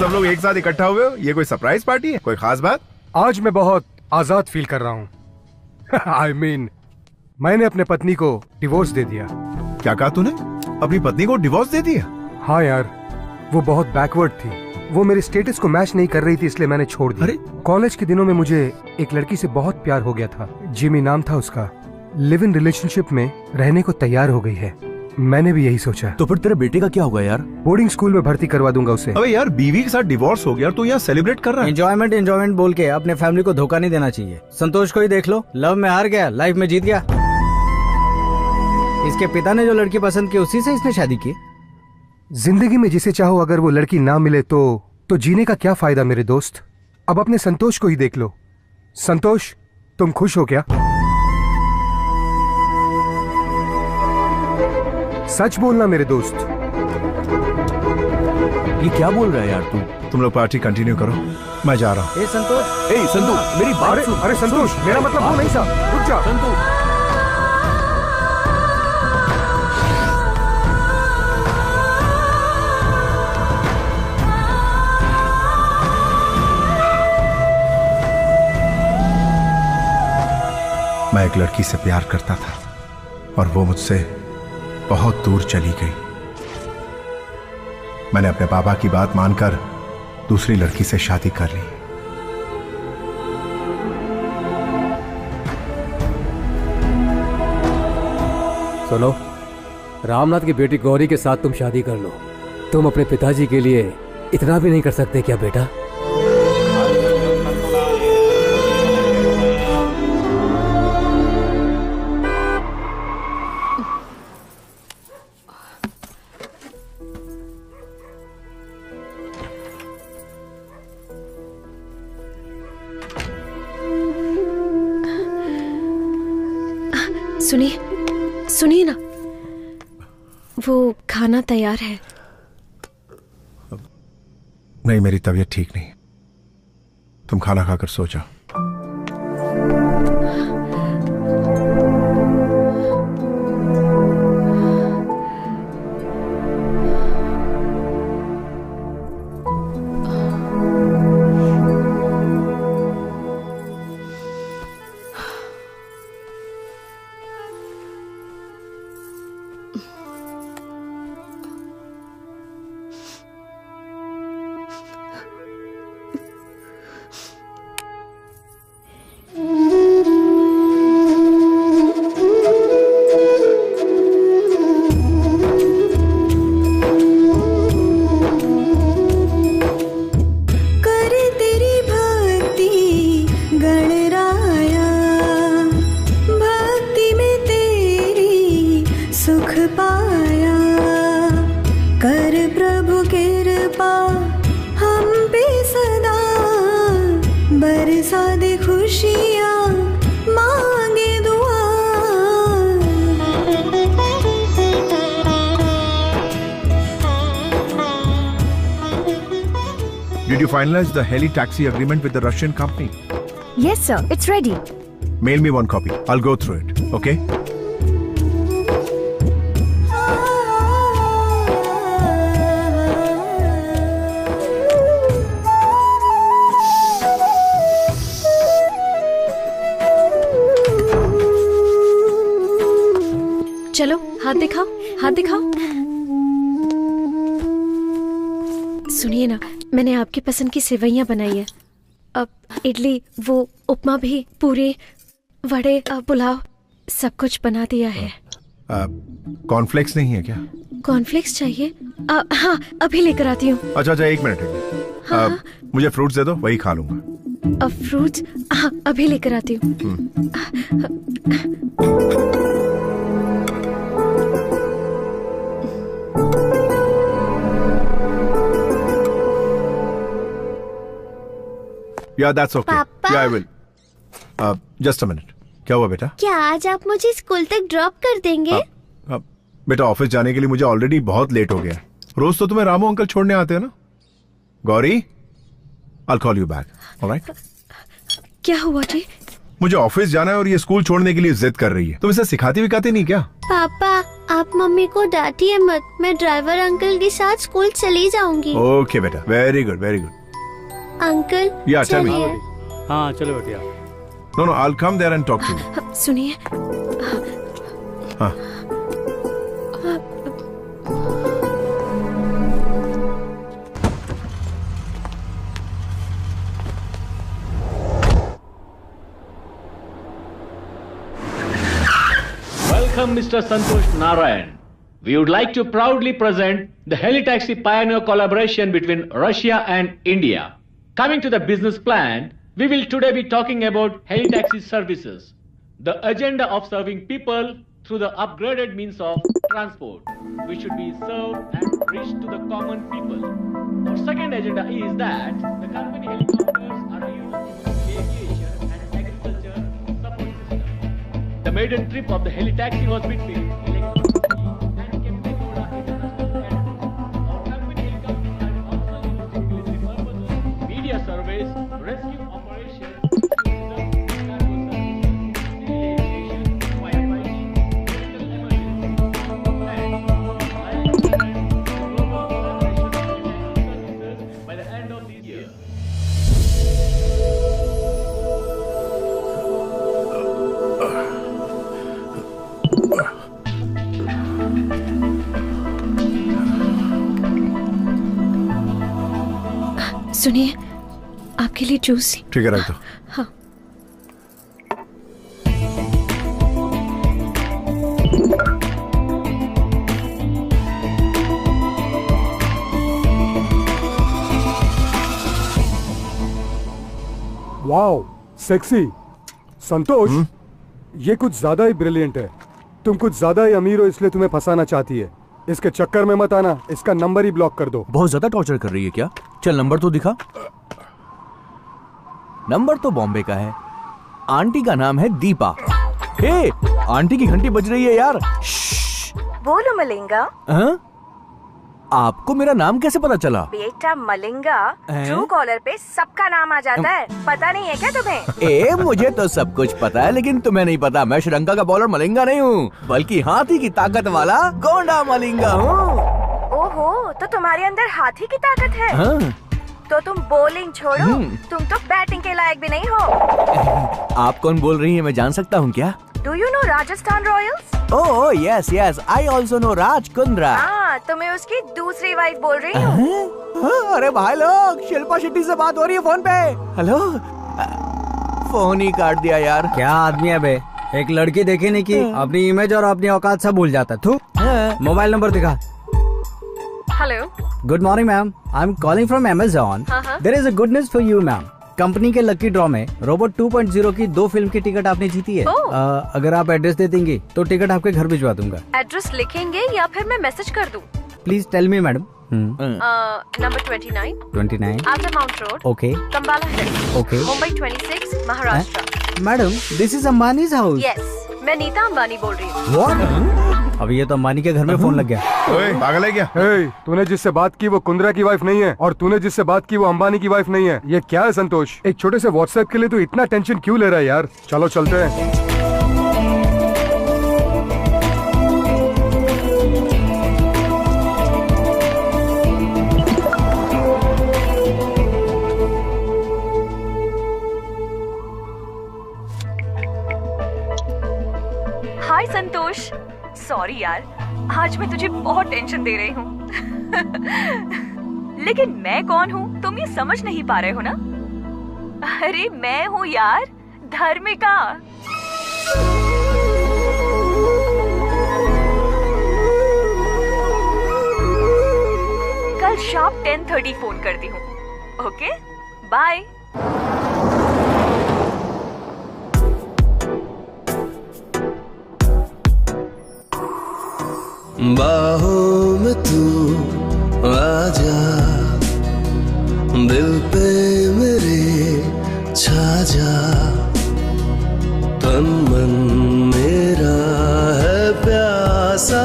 सब लोग एक साथ इकट्ठा हुए हो? ये कोई सरप्राइज पार्टी है? कोई खास बात? आज मैं बहुत आजाद फील कर रहा हूँ। I mean, मैंने अपने पत्नी को डिवोर्स दे दिया। क्या कहा तूने? अपनी पत्नी को डिवोर्स दे दिया? हाँ यार, वो बहुत बैकवर्ड थी। वो मेरे स्टेटस को मैच नहीं कर रही थी, इसलिए मैंने छोड़ दिया। अरे कॉलेज के दिनों में मुझे एक लड़की से बहुत प्यार हो गया था। जिमी नाम था उसका। लिव इन रिलेशनशिप में रहने को तैयार हो गई है। मैंने भी यही सोचा। तो फिर तेरे बेटे का क्या होगा यार? बोर्डिंग स्कूल में भर्ती करवा दूंगा उसे। अबे यार, बीवी के साथ डिवोर्स हो गया तो यहाँ सेलिब्रेट कर रहा है। एंजॉयमेंट बोल के अपने फैमिली को धोखा नहीं देना चाहिए। संतोष को ही देख लो, लव में हार गया, लाइफ में जीत गया। इसके पिता ने जो लड़की पसंद की उसी से इसने शादी की। जिंदगी में जिसे चाहो अगर वो लड़की ना मिले तो जीने का क्या फायदा मेरे दोस्त। अब अपने संतोष को ही देख लो। संतोष, तुम खुश हो क्या? सच बोलना मेरे दोस्त। ये क्या बोल रहा है यार तू? तुम लोग पार्टी कंटिन्यू करो, मैं जा रहा हूँ। संतु, मेरी बात सुन। अरे संतोष, मेरा मतलब वो नहीं था। रुक जा संतु। मैं एक लड़की से प्यार करता था और वो मुझसे बहुत दूर चली गई। मैंने अपने पापा की बात मानकर दूसरी लड़की से शादी कर ली। सुनो, रामनाथ की बेटी गौरी के साथ तुम शादी कर लो। तुम अपने पिताजी के लिए इतना भी नहीं कर सकते क्या बेटा? सुनिए ना, वो खाना तैयार है। नहीं, मेरी तबीयत ठीक नहीं। तुम खाना खाकर सो जाओ। Did you finalize the heli taxi agreement with the Russian company? Yes, sir. It's ready. Mail me one copy. I'll go through it. Okay? चलो, हाथ दिखाओ, हाथ दिखाओ। सुनिए ना, मैंने आपकी पसंद की सेवइयां बनाई है। अब इडली, वो उपमा भी, पूरी, वड़े, पुलाव, सब कुछ बना दिया है। कॉर्नफ्लेक्स नहीं है क्या? कॉर्नफ्लेक्स चाहिए? हाँ, अभी लेकर आती हूँ। अच्छा, एक मिनट। हाँ? मुझे फ्रूट्स दे दो, वही खा लूंगा। फ्रूट्स? हाँ, अभी लेकर आती हूँ। Yeah, that's okay. पापा? Yeah, I will. Just a minute. क्या हुआ बेटा? क्या आज आप मुझे स्कूल तक ड्रॉप कर देंगे? बेटा, ऑफिस जाने के लिए मुझे ऑलरेडी बहुत लेट हो गया। रोज तो तुम्हें रामू अंकल छोड़ने आते हैं ना। Gauri, I'll call you back. All right? क्या हुआ जी? मुझे ऑफिस जाना है और ये स्कूल छोड़ने के लिए जिद कर रही है। तुम इसे सिखाती विखाती नहीं क्या? पापा, आप मम्मी को डांटिए मत, मैं ड्राइवर अंकल के साथ स्कूल चली जाऊंगी। ओके बेटा, very good very good. Uncle या टेल मी। चलिए। हाँ चलो बेटिया। No no, I will come there and talk to you. सुनिए, हाँ Welcome, Mr. Santosh Narayan. We would like to proudly present the Helitaxi Pioneer collaboration between Russia and India. Coming to the business plan, we will today be talking about Helitaxi services, the agenda of serving people through the upgraded means of transport, which should be served and reached to the common people. Our second agenda is that the company helicopters are used in aviation and agriculture support system. The maiden trip of the Helitaxi was between Electricity and Kempegowda International Airport. Our company helicopters are also used in military purposes, media surveys, rescue operations, tourism, cargo services, civil aviation, firefighting, medical emergency, and global collaboration of Helitaxi services by the end of this year. सुनिए, आपके लिए juice. ठीक है, रख दो। हाँ। Wow, sexy. संतोष, ये कुछ ज्यादा ही ब्रिलियंट है। तुम कुछ ज्यादा ही अमीर हो, इसलिए तुम्हें फंसाना चाहती है। इसके चक्कर में मत आना, इसका नंबर ही ब्लॉक कर दो। बहुत ज्यादा टॉर्चर कर रही है क्या? चल नंबर तो दिखा। नंबर तो बॉम्बे का है। आंटी का नाम है दीपा। हे, आंटी की घंटी बज रही है यार। बोलो मलिंगा। हाँ? आपको मेरा नाम कैसे पता चला? बेटा मलिंगा, ट्रू कॉलर पे सबका नाम आ जाता है। पता नहीं है क्या तुम्हें? ए, मुझे तो सब कुछ पता है, लेकिन तुम्हें नहीं पता। मैं श्रीलंका का बॉलर मलिंगा नहीं हूँ, बल्कि हाथी की ताकत वाला गोंडा मलिंगा हूँ। ओहो, तो तुम्हारे अंदर हाथी की ताकत है। हाँ? तो तुम बॉलिंग छोड़ो, तुम तो बैटिंग के लायक भी नहीं हो। आप कौन बोल रही है, मैं जान सकता हूँ क्या? Do you know Rajasthan Royals? Oh yes yes, I also know Raj Kundra. हाँ, तो मैं उसकी दूसरी वाइफ बोल रही हूँ। अरे भाई लोग, शिल्पा शेट्टी से बात हो रही है फोन पे। हेलो, फोन ही काट दिया यार। क्या आदमी है बे, एक लड़की देखी नहीं की अपनी इमेज और अपनी औकात सब भूल जाता है। मोबाइल नंबर दिखा। Hello, good morning ma'am, I am calling from Amazon. There is a good news for you ma'am. Company के लकी ड्रॉ में रोबोट 2.0 की 2 फिल्म की टिकट आपने जीती है। अगर आप एड्रेस दे देंगी तो टिकट आपके घर भिजवा दूंगा। एड्रेस लिखेंगे या फिर मैं मैसेज कर दूं? Please tell me madam. Number 29 after mount road, okay, Cumballa hill, okay, Mumbai 26, Maharashtra. Madam this is Ambani's house. Yes, मैं नीता अंबानी बोल रही हूँ। व्हाट? अभी ये तो अंबानी के घर में फोन लग गया। ओए, पागल है क्या? हे, तूने जिससे बात की वो कुंद्रा की वाइफ नहीं है, और तूने जिससे बात की वो अंबानी की वाइफ नहीं है। ये क्या है संतोष? एक छोटे से व्हाट्सएप के लिए तू इतना टेंशन क्यों ले रहा है यार? चलो चलते हैं। हाय संतोष, सॉरी यार, आज मैं तुझे बहुत टेंशन दे रही हूँ। लेकिन मैं कौन हूँ तुम ये समझ नहीं पा रहे हो ना? अरे मैं हूँ यार, धर्मिका। कल शार्प 10:30 फोन करती हूँ। Okay, bye. बाहों में तू आजा, दिल पे मेरे छा जा, तन मन मेरा है प्यासा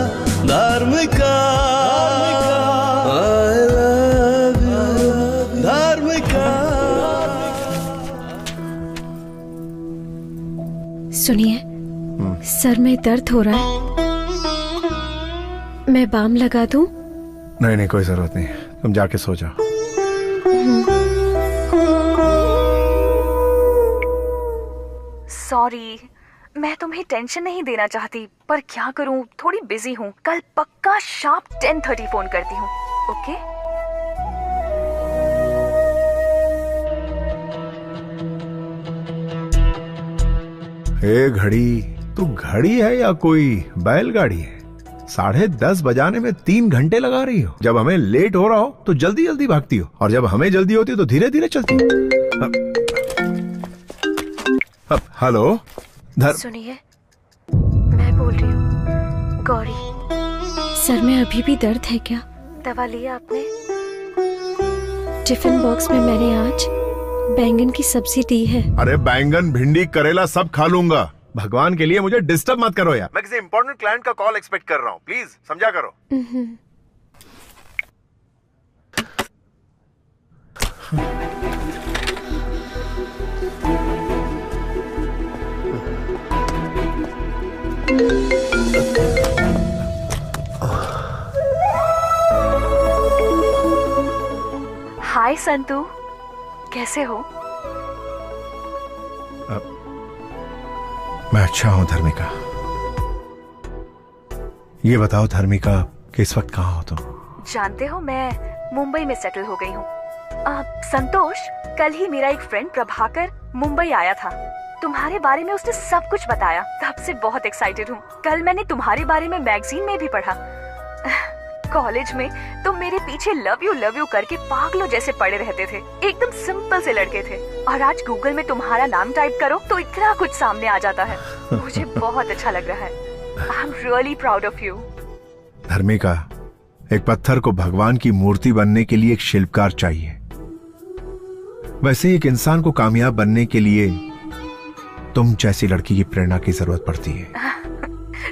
धार्मिका। I love you, धार्मिका। सुनिए, सर में दर्द हो रहा है। मैं बाम लगा दूं? नहीं नहीं, कोई जरूरत नहीं, तुम जाके सो जाओ। सॉरी, मैं तुम्हें टेंशन नहीं देना चाहती, पर क्या करूं, थोड़ी बिजी हूं। कल पक्का शार्प 10:30 फोन करती हूं। ओके? ए घड़ी, तू घड़ी है या कोई बैलगाड़ी है? 10:30 बजाने में 3 घंटे लगा रही हो। जब हमें लेट हो रहा हो तो जल्दी जल्दी भागती हो, और जब हमें जल्दी होती है तो धीरे धीरे चलती हो। हेलो सुनिए, मैं बोल रही हूँ गौरी। सर में अभी भी दर्द है क्या? दवा लिया आपने? टिफिन बॉक्स में मैंने आज बैंगन की सब्जी दी है। अरे बैंगन, भिंडी, करेला सब खा लूंगा। भगवान के लिए मुझे डिस्टर्ब मत करो यार। मैं किसी इंपॉर्टेंट क्लाइंट का कॉल एक्सपेक्ट कर रहा हूँ, प्लीज समझा करो। हाय संतू, कैसे हो? मैं अच्छा हूं धर्मिका। ये बताओ धर्मिका, कि इस वक्त कहाँ हो तुम? जानते हो, मैं मुंबई में सेटल हो गई हूँ। संतोष, कल ही मेरा एक फ्रेंड प्रभाकर मुंबई आया था। तुम्हारे बारे में उसने सब कुछ बताया, तब से बहुत एक्साइटेड हूँ। कल मैंने तुम्हारे बारे में मैगजीन में भी पढ़ा। कॉलेज में तुम मेरे पीछे लव यू करके पागलों जैसे पड़े रहते थे। एकदम सिंपल से लड़के थे, और आज गूगल में तुम्हारा नाम टाइप करो तो इतना कुछ सामने आ जाता है। मुझे बहुत अच्छा लग रहा है। I am really proud of you. Dharmika, एक पत्थर को भगवान की मूर्ति बनने के लिए एक शिल्पकार चाहिए, वैसे एक इंसान को कामयाब बनने के लिए तुम जैसी लड़की की प्रेरणा की जरूरत पड़ती है।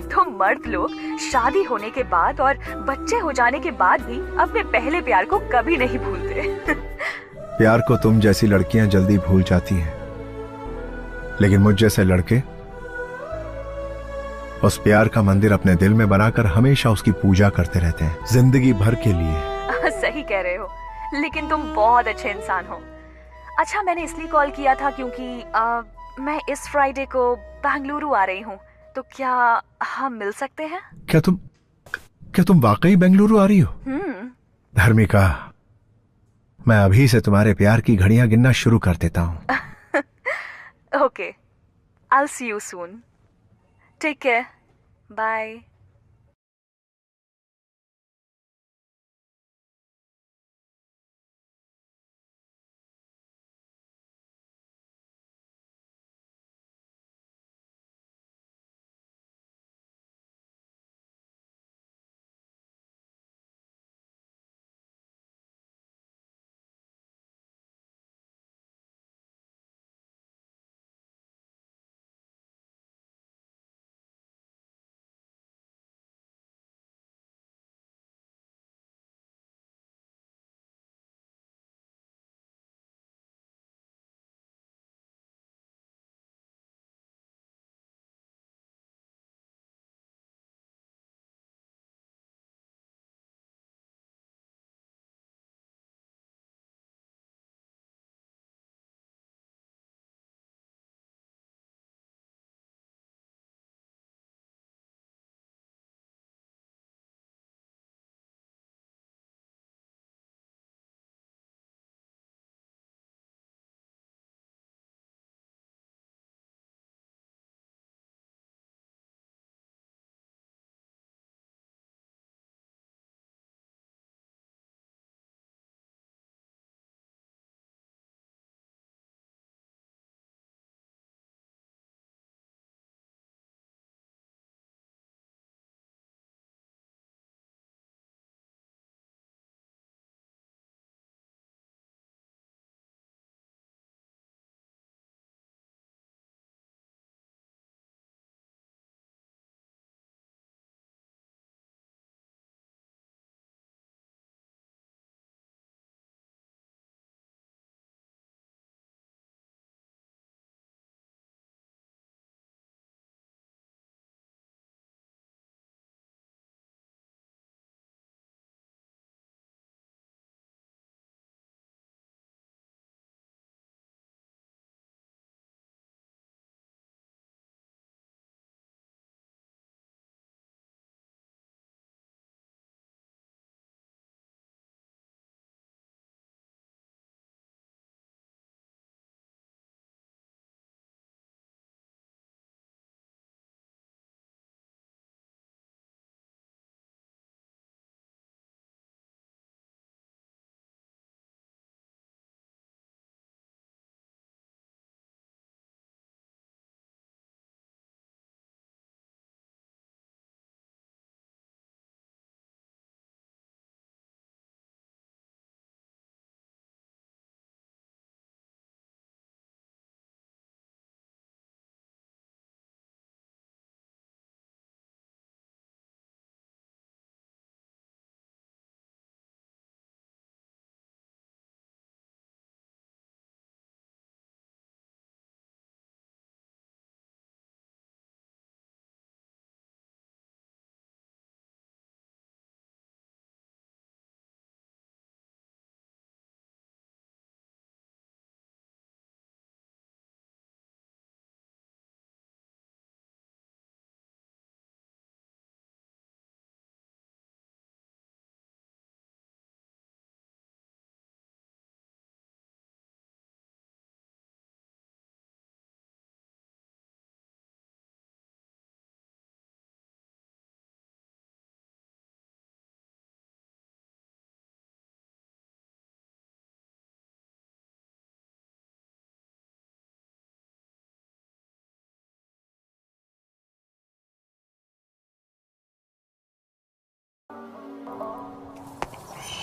तुम मर्द लोग शादी होने के बाद और बच्चे हो जाने के बाद भी अपने पहले प्यार को कभी नहीं भूलते। प्यार को तुम जैसी लड़कियां जल्दी भूल जाती हैं, लेकिन मुझ जैसे लड़के उस प्यार का मंदिर अपने दिल में बनाकर हमेशा उसकी पूजा करते रहते हैं, जिंदगी भर के लिए। सही कह रहे हो, लेकिन तुम बहुत अच्छे इंसान हो। अच्छा, मैंने इसलिए कॉल किया था क्योंकि मैं इस फ्राइडे को बेंगलुरु आ रही हूँ, तो क्या हम मिल सकते हैं? क्या तुम वाकई बेंगलुरु आ रही हो? धर्मिका, मैं अभी से तुम्हारे प्यार की घड़ियां गिनना शुरू कर देता हूँ। Okay, I'll see you soon. Take care. Bye.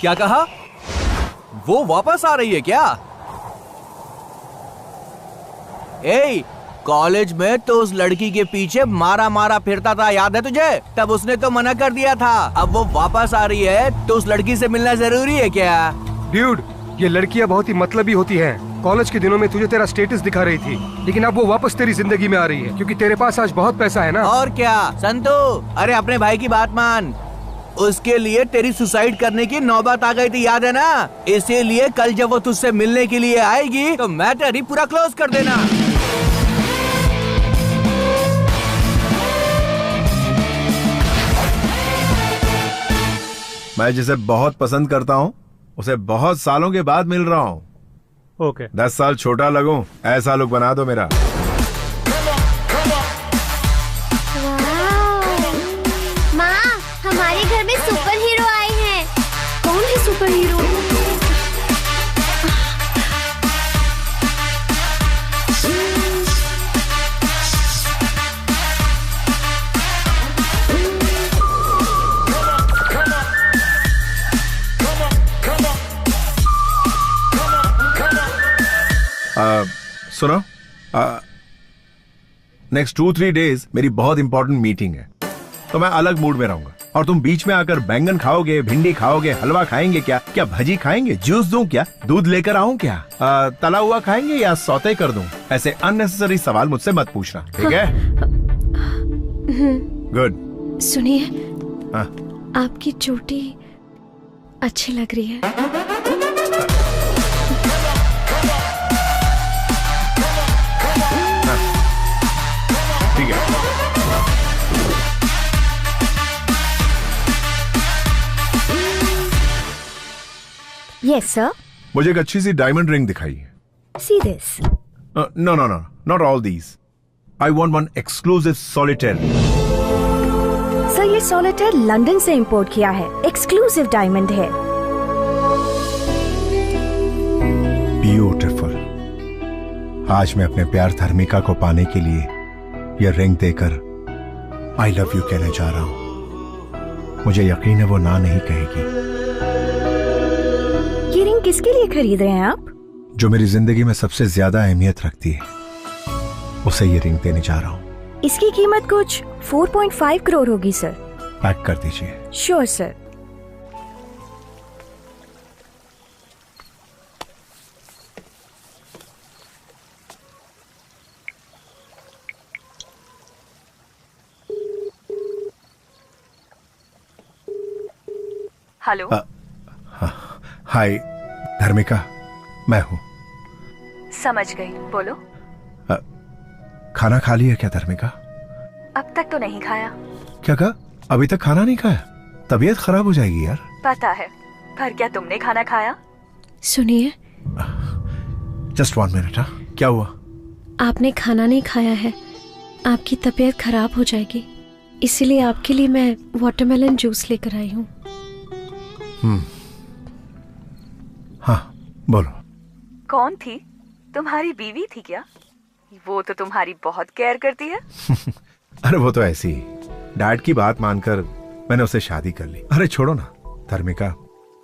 क्या कहा? वो वापस आ रही है क्या? ए, कॉलेज में तो उस लड़की के पीछे मारा मारा फिरता था, याद है तुझे? तब उसने तो मना कर दिया था। अब वो वापस आ रही है तो उस लड़की से मिलना जरूरी है क्या? ड्यूड, ये लड़कियां बहुत ही मतलबी होती हैं। कॉलेज के दिनों में तुझे तेरा स्टेटस दिखा रही थी, लेकिन अब वो वापस तेरी जिंदगी में आ रही है क्योंकि तेरे पास आज बहुत पैसा है ना। और क्या संतू, अरे अपने भाई की बात मान। उसके लिए तेरी सुसाइड करने की नौबत आ गई थी, याद है ना? इसीलिए कल जब वो तुझसे मिलने के लिए आएगी तो मैटर ही पूरा क्लोज कर देना। मैं जिसे बहुत पसंद करता हूँ उसे बहुत सालों के बाद मिल रहा हूँ। ओके 10 साल छोटा लगूं ऐसा लुक बना दो मेरा। माँ, हमारे घर में सुपर हीरो आए हैं। कौन है सुपर हीरो? सुनो, नेक्स्ट 2-3 डेज मेरी बहुत इंपॉर्टेंट मीटिंग है, तो मैं अलग मूड में रहूंगा और तुम बीच में आकर बैंगन खाओगे, भिंडी खाओगे, हलवा खाएंगे क्या? क्या भजी खाएंगे? जूस दूं क्या? दूध लेकर आऊं क्या? तला हुआ खाएंगे या सौते कर दूं? ऐसे अननेसेसरी सवाल मुझसे मत पूछना, ठीक है? गुड। सुनिए, आपकी चोटी अच्छी लग रही है। ठीक है। Yes, sir. मुझे एक अच्छी सी डायमंड रिंग दिखाइए। See this. No, not all these. I want one exclusive solitaire. Sir, ये सॉलिटेयर लंदन से इंपोर्ट किया है, एक्सक्लूसिव डायमंड है। ब्यूटीफुल। आज मैं अपने प्यार धर्मिका को पाने के लिए ये रिंग देकर आई लव यू कहने जा रहा हूं। मुझे यकीन है वो ना नहीं कहेगी। ये रिंग किसके लिए खरीद रहे हैं आप? जो मेरी जिंदगी में सबसे ज्यादा अहमियत रखती है, उसे ये रिंग देने जा रहा हूं। इसकी कीमत कुछ 4.5 करोड़ होगी सर। पैक कर दीजिए। Sure sir. हेलो। हाय धर्मिका, मैं हूँ। समझ गई, बोलो। खाना खा लिया क्या धर्मिका? अब तक तो नहीं खाया। क्या कहा? अभी तक खाना नहीं खाया? तबीयत खराब हो जाएगी यार। पता है, पर क्या तुमने खाना खाया? सुनिए, जस्ट 1 मिनट। क्या हुआ? आपने खाना नहीं खाया है, आपकी तबीयत खराब हो जाएगी, इसीलिए आपके लिए मैं वाटरमेलन जूस लेकर आई हूँ। हाँ बोलो। कौन थी? तुम्हारी बीवी थी क्या? वो तो तुम्हारी बहुत केयर करती है। अरे वो तो ऐसी ही, डैड की बात मानकर मैंने उससे शादी कर ली। अरे छोड़ो ना धर्मिका,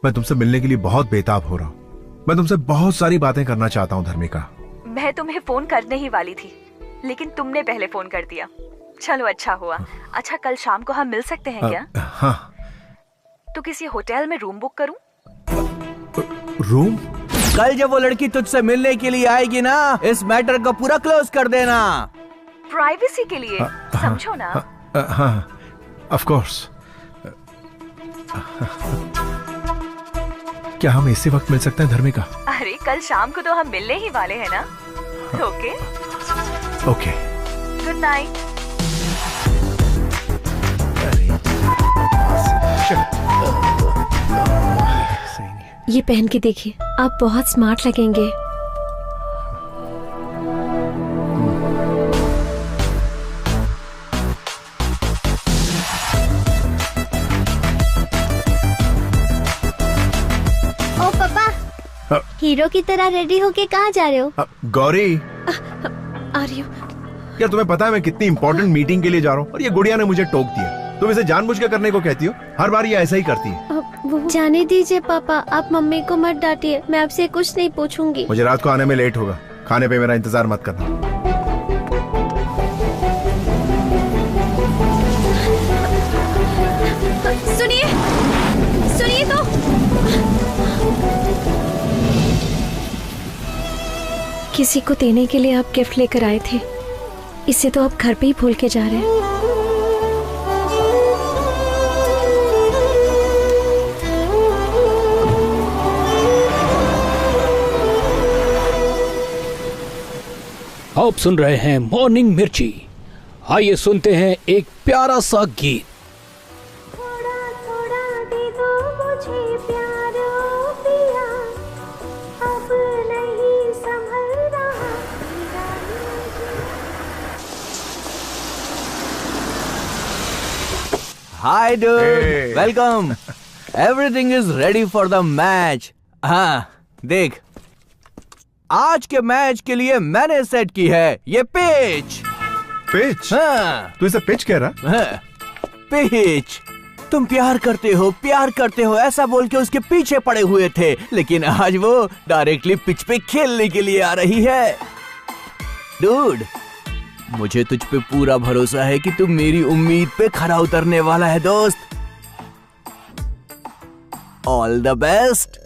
मैं तुमसे मिलने के लिए बहुत बेताब हो रहा हूँ। मैं तुमसे बहुत सारी बातें करना चाहता हूँ धर्मिका। मैं तुम्हें फोन करने ही वाली थी, लेकिन तुमने पहले फोन कर दिया। चलो अच्छा हुआ। अच्छा, कल शाम को हम मिल सकते हैं क्या? हाँ। तो किसी होटल में रूम बुक करूं? रूम? कल जब वो लड़की तुझसे मिलने के लिए आएगी ना, इस मैटर को पूरा क्लोज कर देना। प्राइवेसी के लिए, समझो ना। हाँ, ऑफ कोर्स। क्या हम इसी वक्त मिल सकते हैं धर्मिका? अरे कल शाम को तो हम मिलने ही वाले हैं ना। Okay okay, good night. ये पहन के देखिए, आप बहुत स्मार्ट लगेंगे। ओ पापा, हीरो की तरह रेडी होके कहाँ जा रहे हो? गौरी, आ रही हूँ। क्या तुम्हें पता है मैं कितनी इंपॉर्टेंट मीटिंग के लिए जा रहा हूँ और ये गुड़िया ने मुझे टोक दिया। तुम इसे जानबूझ के करने को कहती हो, हर बार ये ऐसा ही करती है। जाने दीजिए पापा, आप मम्मी को मत डांटिए, मैं आपसे कुछ नहीं पूछूंगी। मुझे रात को आने में लेट होगा, खाने पे मेरा इंतजार मत करना। सुनिए सुनिए तो, किसी को देने के लिए आप गिफ्ट लेकर आए थे, इसे तो आप घर पे ही भूल के जा रहे हैं। आप सुन रहे हैं मॉर्निंग मिर्ची। आइए सुनते हैं एक प्यारा सा गीत। Hi dude, welcome. Everything is ready for the match. हाँ, देख, आज के मैच के लिए मैंने सेट की है ये पिच। पिच? हाँ। तू इसे पिच कह रहा? हाँ, पिच। तुम प्यार करते हो ऐसा बोल के उसके पीछे पड़े हुए थे, लेकिन आज वो डायरेक्टली पिच पे खेलने के लिए आ रही है। डूड, मुझे तुझ पे पूरा भरोसा है कि तू मेरी उम्मीद पे खरा उतरने वाला है दोस्त। All the best.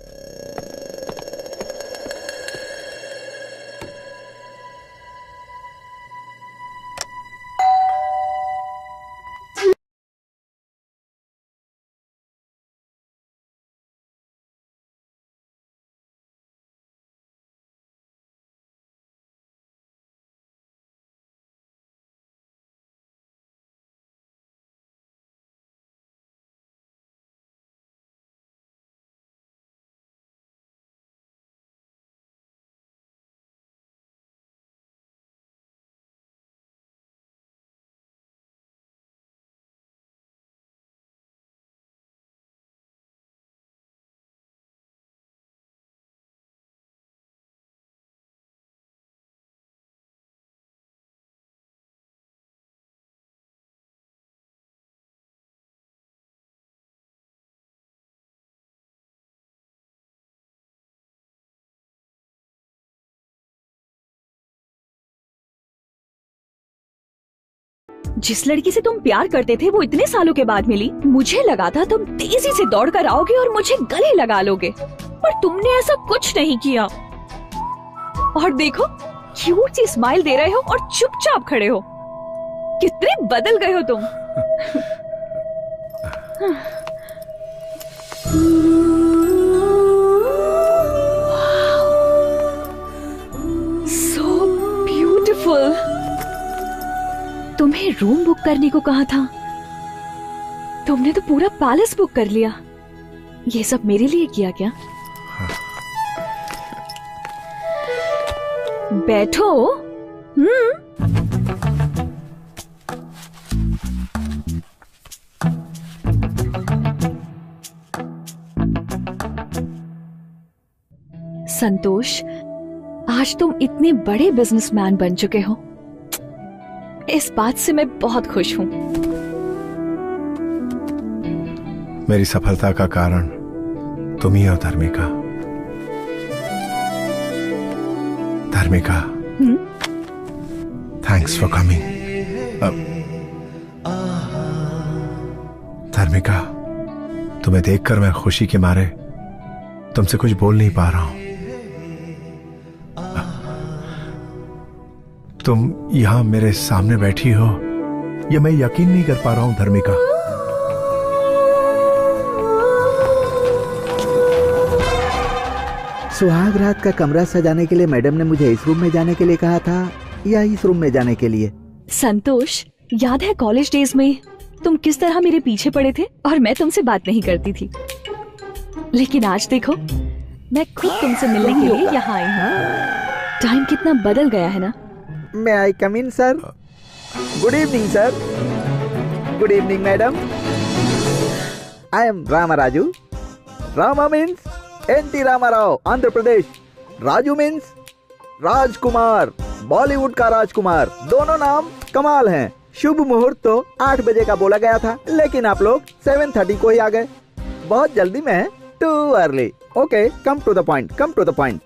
जिस लड़की से तुम प्यार करते थे वो इतने सालों के बाद मिली। मुझे लगा था तुम तेजी से दौड़ कर आओगे और मुझे गले लगा लोगे, पर तुमने ऐसा कुछ नहीं किया। और देखो, क्यूट सी स्माइल दे रहे हो और चुपचाप खड़े हो। कितने बदल गए हो तुम। So beautiful। तुम्हें रूम बुक करने को कहा था, तुमने तो पूरा पैलेस बुक कर लिया। ये सब मेरे लिए किया क्या? बैठो। संतोष, आज तुम इतने बड़े बिजनेसमैन बन चुके हो, इस बात से मैं बहुत खुश हूँ। मेरी सफलता का कारण तुम ही हो धर्मिका। धर्मिका, थैंक्स फॉर कमिंग। धर्मिका, तुम्हें देखकर मैं खुशी के मारे तुमसे कुछ बोल नहीं पा रहा हूं। तुम यहां मेरे सामने बैठी हो, ये मैं यकीन नहीं कर पा रहा हूं धर्मिका। सुहाग रात का कमरा सजाने के लिए मैडम ने मुझे इस रूम में जाने के लिए कहा था या इस रूम में जाने के लिए? संतोष, याद है कॉलेज डेज में तुम किस तरह मेरे पीछे पड़े थे और मैं तुमसे बात नहीं करती थी, लेकिन आज देखो, मैं खुद तुमसे मिलने के लिए यहाँ आई हूँ। टाइम कितना बदल गया है ना। May I come in, sir? Good evening, sir. Good evening, madam. I am Rama Raju. Rama means N.T. Rama Rao, Andhra Pradesh. Raju means राजकुमार, बॉलीवुड का राजकुमार। दोनों नाम कमाल हैं। शुभ मुहूर्त तो 8 बजे का बोला गया था, लेकिन आप लोग 7:30 को ही आ गए। बहुत जल्दी में, too early. Okay, come to the point.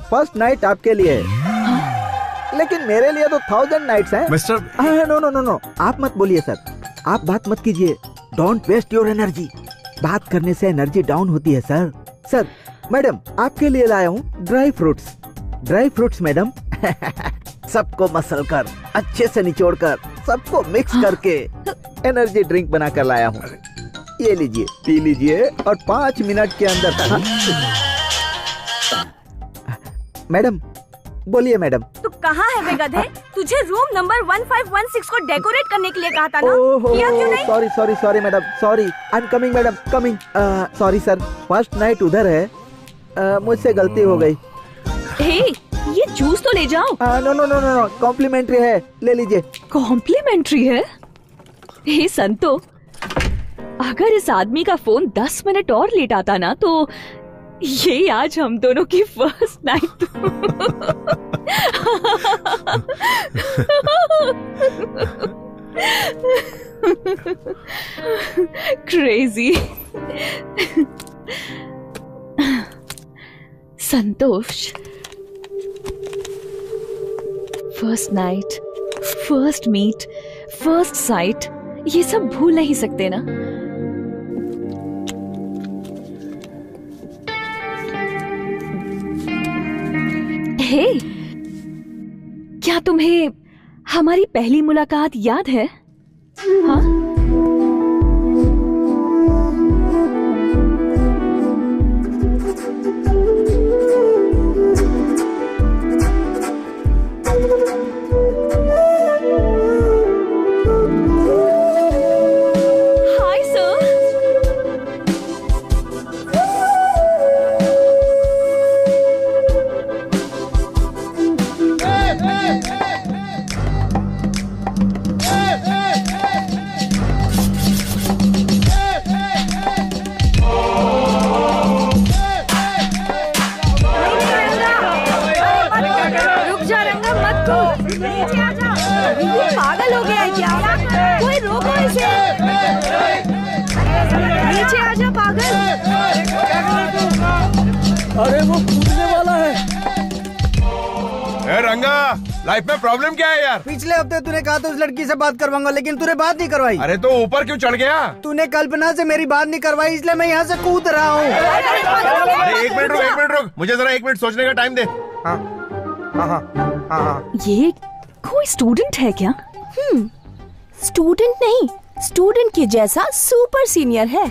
First night आपके लिए है, लेकिन मेरे लिए तो 1000 नाइट्स हैं। मिस्टर नो, आप मत बोलिए सर, आप बात मत कीजिए। Don't waste your energy. बात करने से एनर्जी डाउन होती है सर। सर, मैडम आपके लिए लाया हूँ ड्राई फ्रूट्स मैडम। सबको मसल कर, अच्छे से निचोड़ कर, सबको मिक्स करके एनर्जी ड्रिंक बना कर लाया हूँ। ये लीजिए, पी लीजिए और 5 मिनट के अंदर। मैडम बोलिए मैडम। तू कहाँ है बे गधे? तुझे रूम नंबर 1516 को डेकोरेट करने के लिए कहा था ना? किया क्यों नहीं? Sorry madam, sorry. I am coming madam, coming. Sorry sir, first night उधर है, मुझसे गलती हो गई। हे, ये जूस तो ले जाओ। नो, कॉम्प्लीमेंट्री है, ले लीजिए। कॉम्प्लीमेंट्री है? हे संतो, अगर इस आदमी का फोन 10 मिनट और लेट आता ना तो ये आज हम दोनों की first night. Crazy. Santosh, first night, first meet, first sight, ये सब भूल नहीं सकते ना। हे, क्या तुम्हें हमारी पहली मुलाकात याद है? हाँ? Hi sir. रुक जा रंगा, मत कूद। नीचे आ जा। ये पागल हो गया है क्या? कोई रोको इसे। नीचे आ जा पागल। अरे वो कूदने वाला है। ए रंगा, लाइफ में प्रॉब्लम क्या है यार? पिछले हफ्ते तूने कहा था उस लड़की से बात करवाऊंगा, लेकिन तूने बात नहीं करवाई। अरे तो ऊपर क्यों चढ़ गया? तूने कल्पना से मेरी बात नहीं करवाई, इसलिए मैं यहाँ से कूद रहा हूँ। अरे एक मिनट रुक, मुझे जरा 1 मिनट सोचने का टाइम दे। ये कोई स्टूडेंट है क्या? स्टूडेंट नहीं, स्टूडेंट के जैसा सुपर सीनियर है।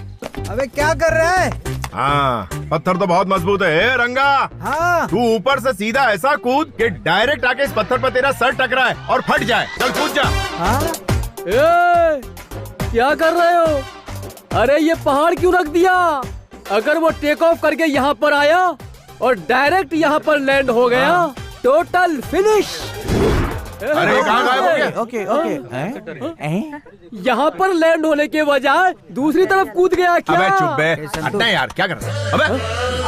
अबे क्या कर रहा है? हाँ, पत्थर तो बहुत मजबूत है। ए रंगा, हाँ, तू ऊपर से सीधा ऐसा कूद कि डायरेक्ट आके इस पत्थर पर तेरा सर टकराए और फट जाए। चल कूद जा। हाँ? ए, क्या कर रहे हो? अरे ये पहाड़ क्यों रख दिया? अगर वो टेक ऑफ करके यहाँ पर आया और डायरेक्ट यहाँ पर लैंड हो गया, टोटल फिनिश। अरे कहाँ गायब हो गया? ओके। यहाँ पर लैंड होने के बजाय दूसरी तरफ कूद गया क्या? अबे चुप बे, हटना यार, क्या कर रहा है?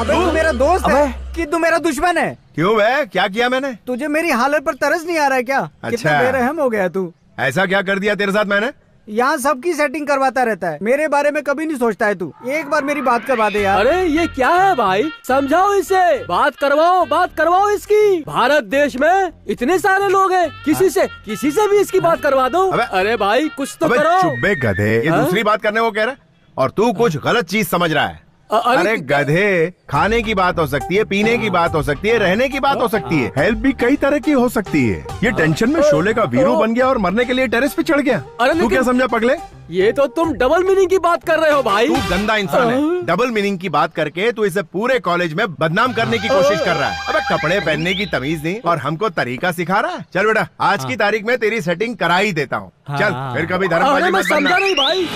अबे तू मेरा दोस्त है कि तू मेरा दुश्मन है? क्यों बे, क्या किया मैंने? तुझे मेरी हालत पर तरस नहीं आ रहा है क्या? अच्छा। कितना बेरहम हो गया तू। ऐसा क्या कर दिया तेरे साथ मैंने? यहाँ सबकी सेटिंग करवाता रहता है, मेरे बारे में कभी नहीं सोचता है तू। एक बार मेरी बात करवा दे यार। अरे ये क्या है भाई, समझाओ इसे। बात करवाओ इसकी। भारत देश में इतने सारे लोग हैं, किसी से भी इसकी बात करवा दो। अरे भाई कुछ तो करो। चुप बे गधे, ये दूसरी बात करने को कह रहा है और तू कुछ गलत चीज समझ रहा है। अरे गधे, खाने की बात हो सकती है, पीने की बात हो सकती है, रहने की बात हो सकती है, हेल्प भी कई तरह की हो सकती है। ये टेंशन में शोले का वीरू बन गया और मरने के लिए टेरेस पे चढ़ गया। तू क्या समझा पगले? ये तो तुम डबल मीनिंग की बात कर रहे हो भाई। तू गंदा इंसान है। डबल मीनिंग की बात करके तू इसे पूरे कॉलेज में बदनाम करने की कोशिश कर रहा है। अबे कपड़े पहनने की तमीज नहीं और हमको तरीका सिखा रहा है। चल बेटा, आज की तारीख में तेरी सेटिंग करा ही देता हूँ। चल फिर कभी धर्मबाजी मत करना। नहीं भाई।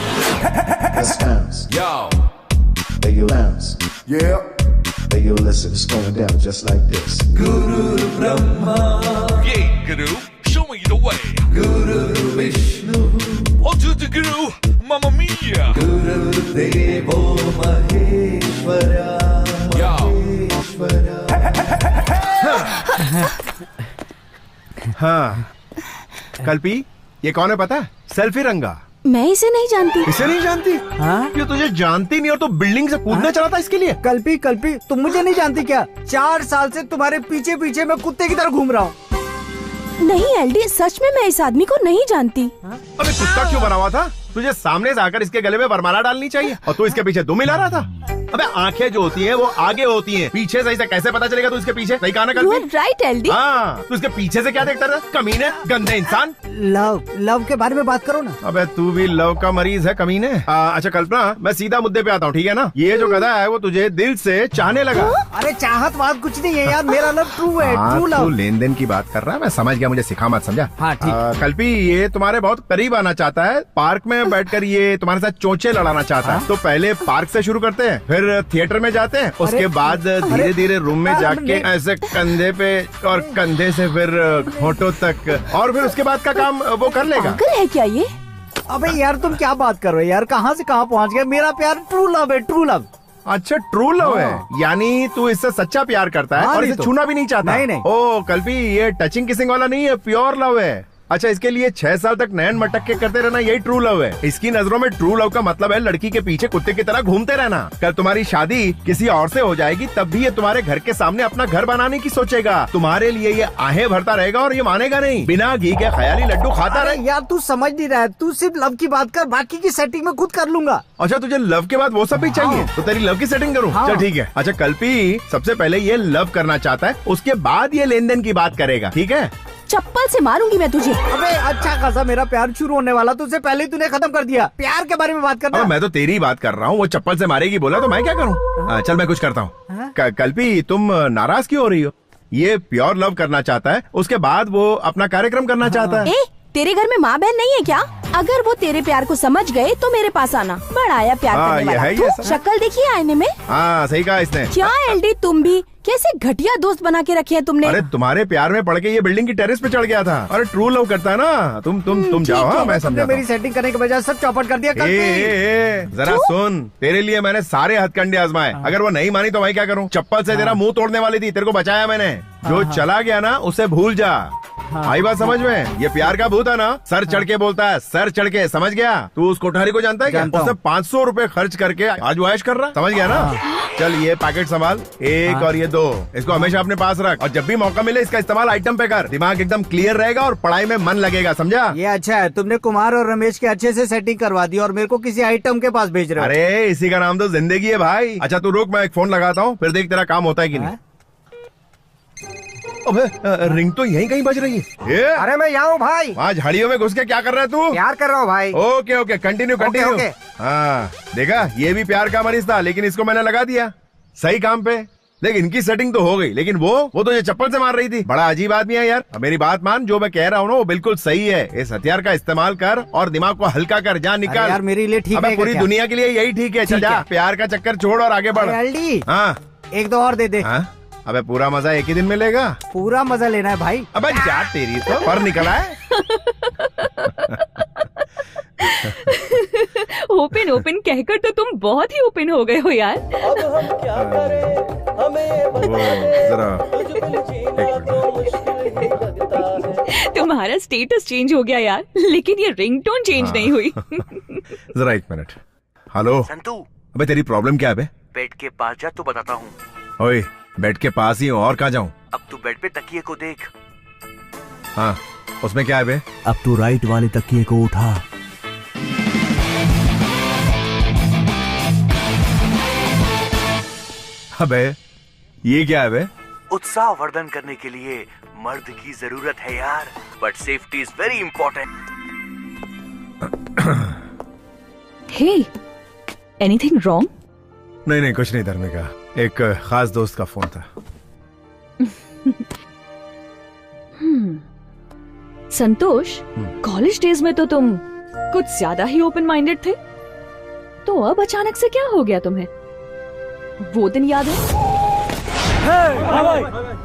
Hey, you bounce. Yeah. Hey, you listen, it's going down just like this. Guru Brahma. Yeah, Guru, show me the way. Guru Vishnu. On to the Guru, Mamma Mia. Guru Devo Maheshwara. Maheshwara. हाँ, कल्पी ये कौन है पता है? Selfie रंगा। मैं इसे नहीं जानती। इसे नहीं जानती? हाँ? ये तुझे जानती नहीं और तो बिल्डिंग से कूदने चला था इसके लिए। कल्पी तुम मुझे नहीं जानती क्या? 4 साल से तुम्हारे पीछे पीछे मैं कुत्ते की तरह घूम रहा हूँ। नहीं एलडी, सच में मैं इस आदमी को नहीं जानती। अबे कुत्ता क्यों बना हुआ था? तुझे सामने से आकर इसके गले में वरमाला डालनी चाहिए और तू इसके पीछे दुम मिला रहा था। अबे आंखें जो होती हैं वो आगे होती हैं, पीछे से कैसे पता चलेगा तू इसके पीछे? सही कहा ना कल्पी? Right LD. हाँ, तू इसके पीछे से क्या देखता रहा? कमीने, गंदे इंसान। लव के बारे में बात करो ना। अबे तू भी लव का मरीज है कमीने। अच्छा कल्पना, मैं सीधा मुद्दे पे आता हूँ, ठीक है ना? ये जो गधा है वो तुझे दिल से चाहने लगा। अरे चाहत बात कुछ नहीं है यार, मेरा लव ट्रू है, ट्रू लव। तू लेन देन की बात कर रहा है, मैं समझ गया, मुझे सिखा मत, समझा? हाँ ठीक। कल्पी ये तुम्हारे बहुत करीब आना चाहता है, पार्क में बैठकर ये तुम्हारे साथ चोंचे लड़ाना चाहता है। तो पहले पार्क से शुरू करते हैं, फिर थिएटर में जाते हैं, उसके बाद धीरे धीरे रूम में जाके ऐसे कंधे पे और कंधे से फिर होठों तक, और फिर उसके बाद का काम वो कर लेगा। पागल है क्या ये? अबे यार तुम क्या बात कर रहे हो यार, कहाँ से कहाँ पहुँच गए? मेरा प्यार ट्रू लव है, ट्रू लव। अच्छा ट्रू लव है, यानी तू इससे सच्चा प्यार करता है और इसे छूना भी नहीं चाहता? नहीं। ओ कल्पी, ये टचिंग किसिंग वाला नहीं है, प्योर लव है। अच्छा, इसके लिए 6 साल तक नैन मटक के करते रहना, यही ट्रू लव है। इसकी नजरों में ट्रू लव का मतलब है लड़की के पीछे कुत्ते की तरह घूमते रहना। कल तुम्हारी शादी किसी और से हो जाएगी तब भी ये तुम्हारे घर के सामने अपना घर बनाने की सोचेगा। तुम्हारे लिए ये आहें भरता रहेगा और ये मानेगा नहीं, बिना घी के ख्याली लड्डू खाता रहे। यार तू समझ नहीं रहा है, तू सिर्फ लव की बात कर, बाकी की सेटिंग में खुद कर लूंगा। अच्छा तुझे लव के बाद वो सब भी चाहिए? तो तेरी लव की सेटिंग करूँ? चल ठीक है। अच्छा कल्पी सबसे पहले ये लव करना चाहता है, उसके बाद ये लेन देन की बात करेगा, ठीक है? चप्पल से मारूंगी मैं तुझे। अबे अच्छा खासा मेरा प्यार शुरू होने वाला, तुझसे पहले तूने खत्म कर दिया। प्यार के बारे में बात करना। मैं तो तेरी बात कर रहा हूँ, वो चप्पल से मारेगी बोला तो मैं क्या करूँ? चल मैं कुछ करता हूँ। कल्पी तुम नाराज क्यों हो रही हो? ये प्योर लव करना चाहता है, उसके बाद वो अपना कार्यक्रम करना चाहता है। तेरे घर में माँ बहन नहीं है क्या? अगर वो तेरे प्यार को समझ गए तो मेरे पास आना, बड़ा आया प्यार करने वाला। शक्ल देखिए आईने में। हाँ सही कहा इसने। क्या एलडी तुम भी कैसे घटिया दोस्त बना के रखे हैं तुमने? अरे तुम्हारे प्यार में पड़ के ये बिल्डिंग की टेरेस पे चढ़ गया था। अरे ट्रू लव करता है ना। तुम जाओ। हाँ मैं समझा। मेरी सेटिंग करने के बजाय सब चौपट कर दिया। जरा सुन, तेरे लिए मैंने सारे हथकंडे आजमाए, अगर वो नहीं मानी तो मैं क्या करूँ? चप्पल से तेरा मुंह तोड़ने वाली थी, तेरे को बचाया मैंने। जो चला गया ना उसे भूल जा। आई बात समझ में? ये प्यार का भूत है ना, सर चढ़ के बोलता है, सर चढ़ के, समझ गया? तू उस कोठारी को जानता है क्या? उसने 500 रुपए खर्च करके आज वो ऐश कर रहा, समझ गया ना? चल ये पैकेट संभाल, एक और ये 2, इसको हमेशा अपने पास रख और जब भी मौका मिले इसका इस्तेमाल आइटम पे कर। दिमाग एकदम क्लियर रहेगा और पढ़ाई में मन लगेगा, समझा? ये अच्छा है, तुमने कुमार और रमेश के अच्छे से सेटिंग करवा दी और मेरे को किसी आइटम के पास भेज रहे हो। अरे इसी का नाम तो जिंदगी है भाई। अच्छा तू रुक, मैं एक फोन लगाता हूँ, फिर देख तेरा काम होता है कि नहीं। अबे रिंग तो यहीं कहीं बज रही है। अरे मैं यहाँ हूँ भाई। वहाँ झाड़ियों में घुस के क्या कर रहा है तू? प्यार कर रहा हूँ भाई। Okay okay, continue continue. हाँ देखा, ये भी प्यार का मरीज था, लेकिन इसको मैंने लगा दिया सही काम पे। देख इनकी सेटिंग तो हो गई, लेकिन वो तो ये चप्पल से मार रही थी। बड़ा अजीब आदमी है यार। मेरी बात मान, जो मैं कह रहा हूँ ना वो बिल्कुल सही है। इस हथियार का इस्तेमाल कर और दिमाग को हल्का कर, जा निकाल। यार मेरे लिए ठीक है, पूरी दुनिया के लिए यही ठीक है। चल जा, प्यार का चक्कर छोड़ और आगे बढ़। हाँ 1-2 और दे दे। अबे पूरा मजा एक ही दिन मिलेगा? पूरा मजा लेना है भाई। अबे जा, तेरी तो पर निकला है। ओपन ओपन कहकर तो तुम बहुत ही ओपन हो गए हो यार। अब हम क्या करें, हमें तुम्हारा स्टेटस चेंज हो गया यार, लेकिन ये रिंगटोन चेंज नहीं हुई। जरा 1 मिनट। हेलो संतू, अबे तेरी प्रॉब्लम क्या है बे? बेड के पास जा तो बताता हूँ। ओए बेड के पास ही हूँ, और कहाँ जाऊँ? अब तू बेड पे तकिए को देख। हाँ उसमें क्या है बे? अब तू राइट वाले तकिए को उठा। अबे ये क्या है बे? उत्साह वर्धन करने के लिए मर्द की जरूरत है यार, but safety is very important. Hey, anything wrong? नहीं कुछ नहीं धर्मिका, एक खास दोस्त का फोन था। संतोष, कॉलेज डेज में तो तुम कुछ ज्यादा ही ओपन माइंडेड थे, तो अब अचानक से क्या हो गया तुम्हें? वो दिन याद है?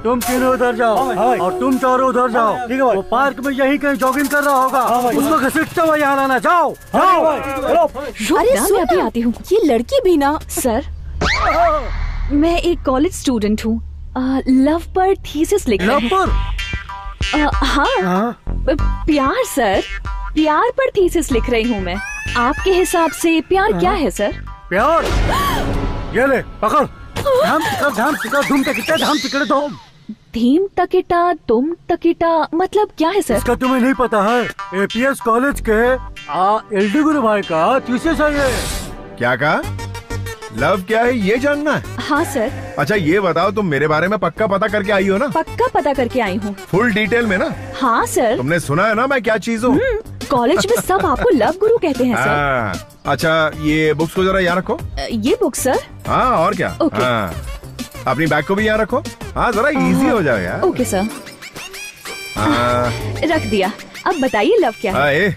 तुम तीनों उधर जाओ और तुम चारों उधर जाओ। ठीक है भाई। वो पार्क में यहीं कहीं जॉगिंग कर रहा होगा, उसको घसीटते हुए यहाँ लाना। जाओ जाओ। अरे मैं अभी आती हूँ। ये लड़की भी ना। सर, मैं एक कॉलेज स्टूडेंट हूँ, लव पर थीसिस लिख रही हूँ। हाँ प्यार सर, प्यार पर थीसिस लिख रही हूँ मैं। आपके हिसाब से प्यार क्या है सर? प्यार ये ले पकड़। धाम टिकड़ धूम तकिटा धाम टिकड़ धूम। धीम तकिटा तुम तकिटा मतलब क्या है सर? इसका तुम्हें नहीं पता है? एपीएस कॉलेज के एलडी गुरु भाई का थीसिस है ये। क्या कहा? लव क्या है ये जानना है? हाँ सर। अच्छा ये बताओ, तुम मेरे बारे में पक्का पता करके आई हो ना? पक्का पता करके आई हूँ। फुल डिटेल में ना? हाँ सर। तुमने सुना है ना मैं क्या चीज हूँ? कॉलेज में सब आपको लव गुरु कहते हैं सर। अच्छा ये बुक्स को जरा यहाँ रखो। ये बुक सर? हाँ और क्या। ओके। अपनी बैग को भी यहाँ रखो। हाँ जरा इजी हो जाएगा। Okay sir. रख दिया। अब बताइए लव क्या है?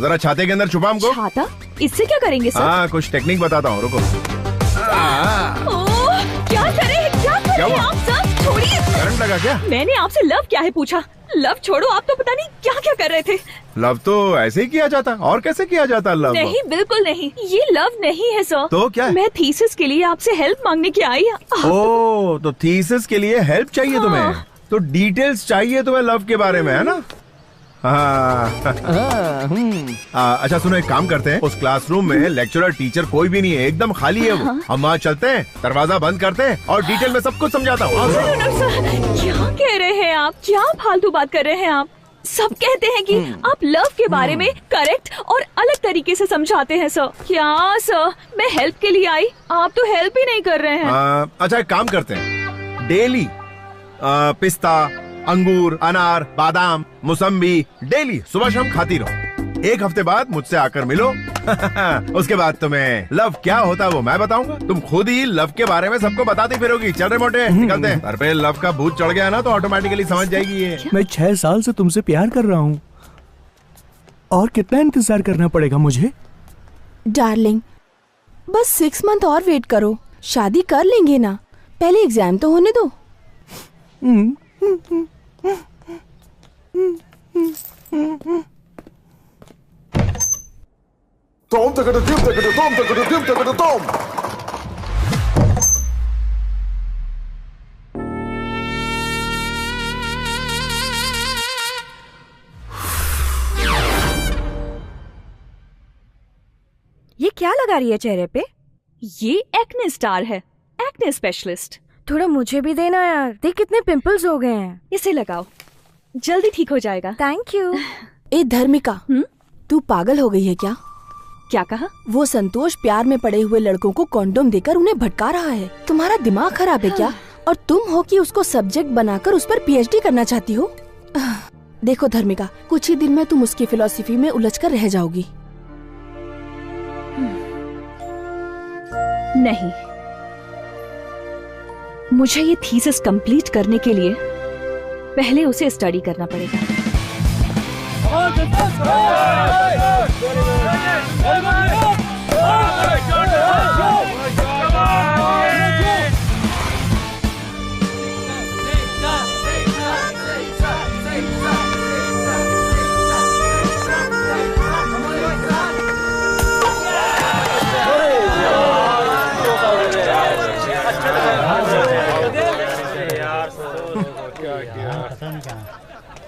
जरा छाते के अंदर छुपा हमको। छाता? इससे क्या करेंगे सर? हाँ कुछ टेक्निक बताता हूँ, रुको। क्या करे आप सर? छोड़िए। करंट लगा क्या? मैंने आपसे लव क्या है पूछा। लव छोड़ो, आप तो पता नहीं क्या क्या कर रहे थे। लव तो ऐसे ही किया जाता, और कैसे किया जाता लव? नहीं बिल्कुल नहीं, ये लव नहीं है सर। तो क्या है? मैं थीसिस के लिए आपसे हेल्प मांगने की आई। ओह तो थीसिस के लिए हेल्प चाहिए तुम्हें? तो डिटेल्स चाहिए तुम्हें लव के बारे में, है ना? अच्छा सुनो, एक काम करते हैं, उस क्लासरूम में लेक्चरर टीचर कोई भी नहीं है, एकदम खाली है वो। हम वहाँ चलते हैं, दरवाजा बंद करते हैं और डिटेल में सब कुछ समझाता हूँ। क्या कह रहे हैं आप? क्या फालतू बात कर रहे हैं आप? सब कहते हैं कि आप लव के बारे में करेक्ट और अलग तरीके से समझाते हैं सर। क्या सर, मैं हेल्प के लिए आई, आप तो हेल्प ही नहीं कर रहे हैं। अच्छा एक काम करते हैं, डेली पिस्ता, अंगूर, अनार, बादाम, मौसम्बी डेली सुबह शाम खाती रहो। एक हफ्ते बाद मुझसे आकर मिलो। उसके बाद तुम्हें लव क्या होता है वो मैं बताऊंगा। तुम खुद ही लव के बारे में सबको बताती फिरोगी। चल रहे मोटे, निकलते हैं। सर पे लव का भूत चढ़ गया ना तो ऑटोमेटिकली समझ जाएगी ये। मैं 6 साल से तुमसे प्यार कर रहा हूँ, और कितना इंतजार करना पड़ेगा मुझे? डार्लिंग बस 6 मंथ और वेट करो, शादी कर लेंगे ना। पहले एग्जाम तो होने दो। Tom takada dim takada tom takada dim takada tom. ये क्या लगा रही है चेहरे पे? ये एक्ने स्टार है, एक्ने स्पेशलिस्ट। थोड़ा मुझे भी देना यार, देख कितने पिंपल्स हो गए हैं। इसे लगाओ, जल्दी ठीक हो जाएगा। Thank you. ए धर्मिका, तू पागल हो गई है क्या? क्या कहा? वो संतोष प्यार में पड़े हुए लड़कों को कॉन्डोम देकर उन्हें भटका रहा है। तुम्हारा दिमाग खराब है क्या? और तुम हो कि उसको सब्जेक्ट बनाकर उस पर पीएचडी करना चाहती हो? देखो धर्मिका, कुछ ही दिन में तुम उसकी फिलॉसफी में उलझकर रह जाओगी। नहीं, मुझे ये थीसिस कंप्लीट करने के लिए पहले उसे स्टडी करना पड़ेगा।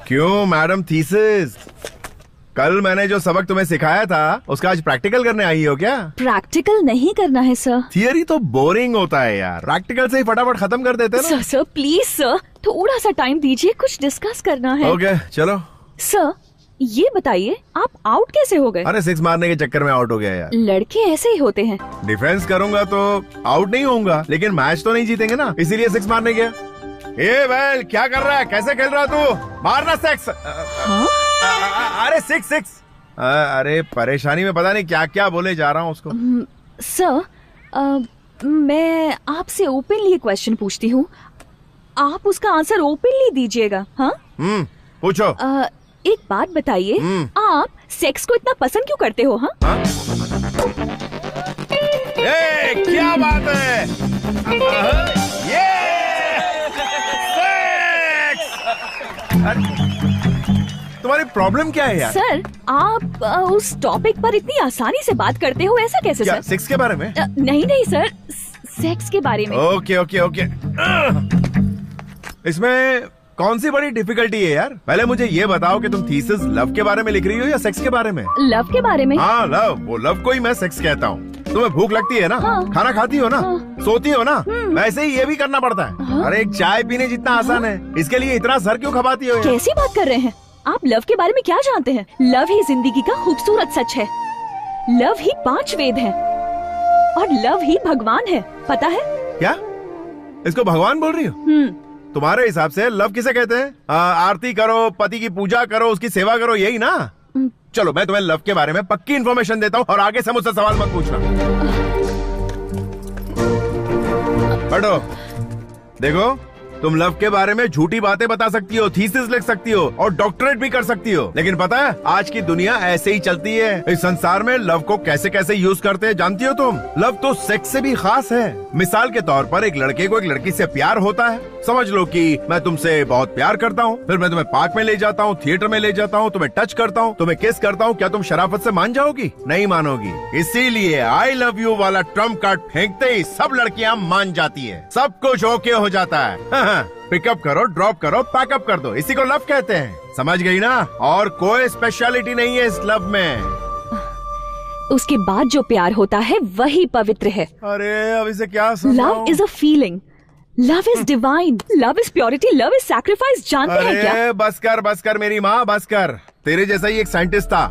क्यों मैडम थीसिस, कल मैंने जो सबक तुम्हें सिखाया था उसका आज प्रैक्टिकल करने आई हो क्या? प्रैक्टिकल नहीं करना है सर। थियरी तो बोरिंग होता है यार, प्रैक्टिकल से ही फटाफट खत्म कर देते हैं ना। सर प्लीज सर, थोड़ा सा टाइम दीजिए, कुछ डिस्कस करना है। ओके चलो। सर ये बताइए, आप आउट कैसे हो गए? अरे 6 मारने के चक्कर में आउट हो गया यार। लड़के ऐसे ही होते हैं। डिफेंस करूंगा तो आउट नहीं होऊंगा, लेकिन मैच तो नहीं जीतेंगे ना, इसीलिए 6 मारने गया। ए वेल क्या कर रहा है, कैसे खेल रहा तू? मारना 6। अरे 6। अरे परेशानी में पता नहीं क्या क्या बोले जा रहा हूँ उसको। सर मैं आपसे ओपनली क्वेश्चन पूछती हूँ, आप उसका आंसर ओपनली दीजिएगा। हाँ पूछो। एक बात बताइए, आप सेक्स को इतना पसंद क्यों करते हो? हाँ क्या बात है, ये तुम्हारी प्रॉब्लम क्या है यार? सर आप उस टॉपिक पर इतनी आसानी से बात करते हो, ऐसा कैसे? क्या, सर 6 के बारे में? नहीं सर, सेक्स के बारे में। ओके। इसमें कौन सी बड़ी डिफिकल्टी है यार? पहले मुझे ये बताओ कि तुम थीसिस लव के बारे में लिख रही हो या सेक्स के बारे में? लव के बारे में? हाँ लव, वो लव को ही मैं सेक्स कहता हूँ। तुम्हें भूख लगती है ना? हाँ। खाना खाती हो ना? सोती हो ना? वैसे ही ये भी करना पड़ता है। अरे एक चाय पीने जितना आसान है, इसके लिए इतना सर क्यों खपाती हो यार? कैसी बात कर रहे हैं आप? लव के बारे में क्या जानते हैं? लव ही जिंदगी का खूबसूरत सच है। लव ही 5 वेद है और लव ही भगवान है, पता है? क्या इसको भगवान बोल रही हो? तुम्हारे हिसाब से लव किसे कहते हैं? आरती करो, पति की पूजा करो, उसकी सेवा करो, यही ना? चलो मैं तुम्हें लव के बारे में पक्की इन्फॉर्मेशन देता हूँ और आगे से मुझसे सवाल मत पूछना। पढ़ो, देखो तुम लव के बारे में झूठी बातें बता सकती हो, थीसिस लिख सकती हो और डॉक्टरेट भी कर सकती हो, लेकिन पता है आज की दुनिया ऐसे ही चलती है। इस संसार में लव को कैसे कैसे यूज करते हैं जानती हो तुम? लव तो सेक्स से भी खास है। मिसाल के तौर पर एक लड़के को एक लड़की से प्यार होता है। समझ लो कि मैं तुमसे बहुत प्यार करता हूँ, फिर मैं तुम्हें पार्क में ले जाता हूँ, थिएटर में ले जाता हूँ, तुम्हें टच करता हूँ, तुम्हें किस करता हूँ, क्या तुम शराफत से मान जाओगी? नहीं मानोगी। इसीलिए आई लव यू वाला ट्रम्प कार्ड फेंकते ही सब लड़कियाँ मान जाती है, सब कुछ ओके हो जाता है। पिकअप करो, ड्रॉप करो, पैकअप कर दो, इसी को लव कहते हैं। समझ गई ना? और कोई स्पेशलिटी नहीं है इस लव में। उसके बाद जो प्यार होता है वही पवित्र है। अरे अब इसे क्या love is a feeling, love is divine, love is purity, love is sacrifice. जानते हैं क्या? बस कर मेरी माँ, बस कर। तेरे जैसा ही एक साइंटिस्ट था,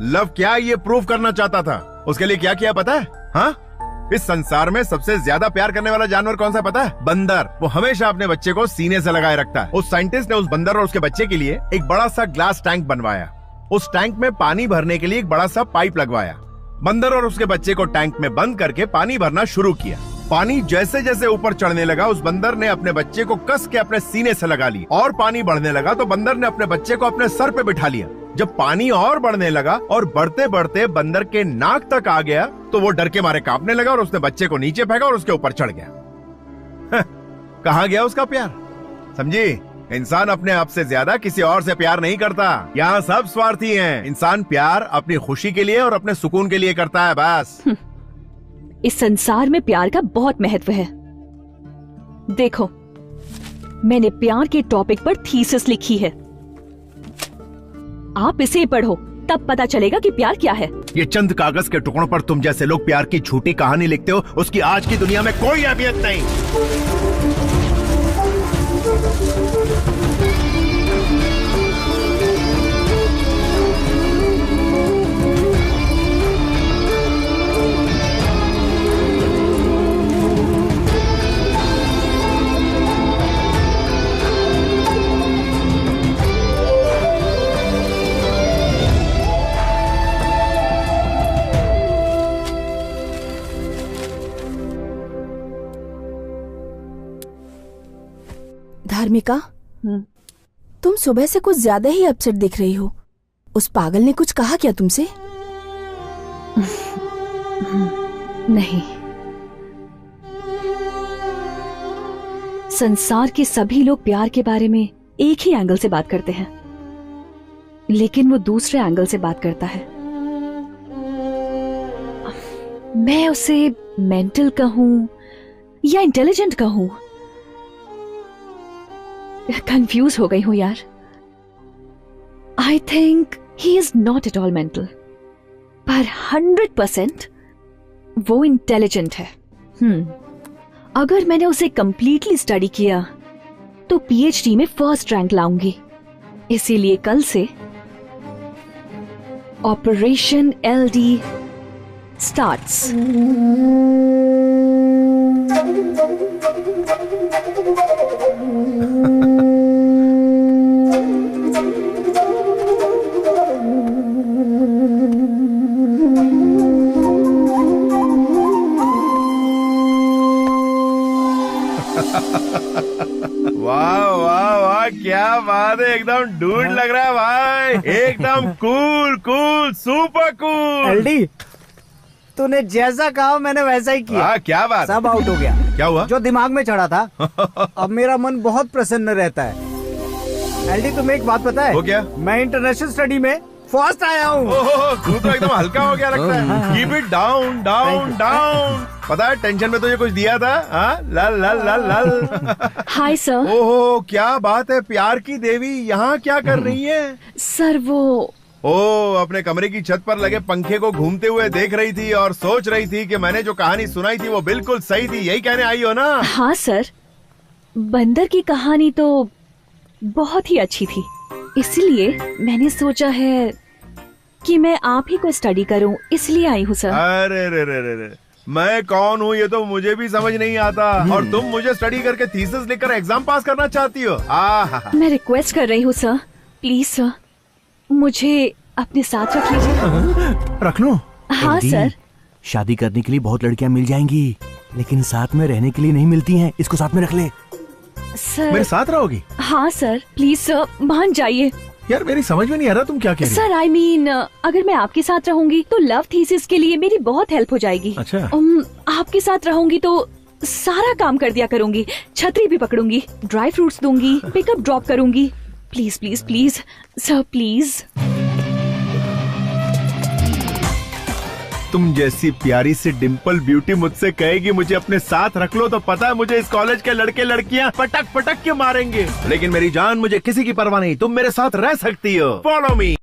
लव क्या ये प्रूव करना चाहता था। उसके लिए क्या किया पता है? हाँ, इस संसार में सबसे ज्यादा प्यार करने वाला जानवर कौन सा पता है? बंदर। वो हमेशा अपने बच्चे को सीने से लगाए रखता है। उस साइंटिस्ट ने उस बंदर और उसके बच्चे के लिए एक बड़ा सा ग्लास टैंक बनवाया। उस टैंक में पानी भरने के लिए एक बड़ा सा पाइप लगवाया। बंदर और उसके बच्चे को टैंक में बंद करके पानी भरना शुरू किया। पानी जैसे जैसे ऊपर चढ़ने लगा, उस बंदर ने अपने बच्चे को कस के अपने सीने से लगा लिया और पानी बढ़ने लगा तो बंदर ने अपने बच्चे को अपने सर पे बिठा लिया। जब पानी और बढ़ने लगा और बढ़ते बढ़ते बंदर के नाक तक आ गया तो वो डर के मारे कांपने लगा और उसने बच्चे को नीचे फेंका और उसके ऊपर चढ़ गया। कहाँ गया उसका प्यार? समझी? इंसान अपने आप से ज्यादा किसी और से प्यार नहीं करता। यहाँ सब स्वार्थी हैं। इंसान प्यार अपनी खुशी के लिए और अपने सुकून के लिए करता है, बस। इस संसार में प्यार का बहुत महत्व है। देखो, मैंने प्यार के टॉपिक पर थीसिस लिखी है। आप इसे पढ़ो, तब पता चलेगा कि प्यार क्या है। ये चंद कागज के टुकड़ों पर तुम जैसे लोग प्यार की झूठी कहानी लिखते हो, उसकी आज की दुनिया में कोई अहमियत नहीं। धार्मिका, तुम सुबह से कुछ ज्यादा ही अपसेट दिख रही हो। उस पागल ने कुछ कहा क्या तुमसे? नहीं, संसार के सभी लोग प्यार के बारे में एक ही एंगल से बात करते हैं, लेकिन वो दूसरे एंगल से बात करता है। मैं उसे मेंटल कहूं या इंटेलिजेंट कहूं, कंफ्यूज हो गई हूं यार। I think he is not at all mental, पर 100% वो इंटेलिजेंट है। अगर मैंने उसे कंप्लीटली स्टडी किया तो पीएचडी में फर्स्ट रैंक लाऊंगी। इसीलिए कल से ऑपरेशन एलडी स्टार्ट्स। वाह वाह वाह, क्या बात है, एकदम डूड लग रहा है भाई, एकदम cool cool super cool. LD, तूने जैसा कहा मैंने वैसा ही किया। क्या बात? सब आउट हो गया। क्या हुआ? जो दिमाग में चढ़ा था। अब मेरा मन बहुत प्रसन्न रहता है। एलडी, तुम्हें एक बात पता है? वो क्या? मैं इंटरनेशनल स्टडी में फर्स्ट आया हूँ। ओहो, तू तो एकदम हल्का हो गया लगता है। Keep it down down down. पता है टेंशन में तुझे कुछ दिया था? लल लल लल लल। Hi sir. ओहो, क्या बात है, प्यार की देवी यहाँ क्या कर रही है? सर वो अपने कमरे की छत पर लगे पंखे को घूमते हुए देख रही थी और सोच रही थी कि मैंने जो कहानी सुनाई थी वो बिल्कुल सही थी, यही कहने आई हो ना? हाँ सर, बंदर की कहानी तो बहुत ही अच्छी थी, इसलिए मैंने सोचा है कि मैं आप ही को स्टडी करूं, इसलिए आई हूँ सर। अरे रे रे रे रे, मैं कौन हूँ ये तो मुझे भी समझ नहीं आता, और तुम मुझे स्टडी करके थीसिस लिखकर एग्जाम पास करना चाहती हो? मैं रिक्वेस्ट कर रही हूँ सर, प्लीज सर, मुझे अपने साथ रख लीजिए। रख लो? हाँ सर। शादी करने के लिए बहुत लड़कियां मिल जाएंगी, लेकिन साथ में रहने के लिए नहीं मिलती हैं। इसको साथ में रख ले। सर मेरे साथ रहोगी? हाँ सर, प्लीज सर, मान जाइए। यार मेरी समझ में नहीं आ रहा तुम क्या कह रही हो? सर आई मीन अगर मैं आपके साथ रहूंगी तो लव थीसिस के लिए मेरी बहुत हेल्प हो जाएगी। अच्छा। आपके साथ रहूंगी तो सारा काम कर दिया करूंगी, छतरी भी पकड़ूंगी, ड्राई फ्रूट्स दूंगी, पिकअप ड्रॉप करूंगी। Please please please sir, please. तुम जैसी प्यारी सी डिम्पल ब्यूटी मुझसे कहेगी मुझे अपने साथ रख लो, तो पता है मुझे इस कॉलेज के लड़के लड़कियां पटक पटक के मारेंगे, लेकिन मेरी जान मुझे किसी की परवाह नहीं, तुम मेरे साथ रह सकती हो। Follow me.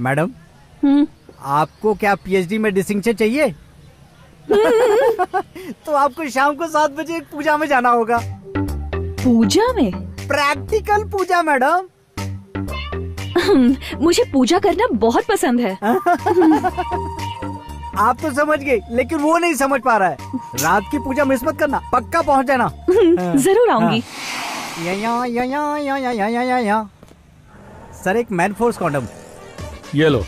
मैडम आपको क्या पीएचडी में डिस्टिंक्शन चाहिए? तो आपको शाम को 7 बजे एक पूजा में जाना होगा। पूजा में? प्रैक्टिकल पूजा मैडम। मुझे पूजा करना बहुत पसंद है। आप तो समझ गए, लेकिन वो नहीं समझ पा रहा है। रात की पूजा मिस मत करना, पक्का पहुंच जाना। जरूर आऊंगी। सर एक मैन फोर्स कॉन्डम। ये लो।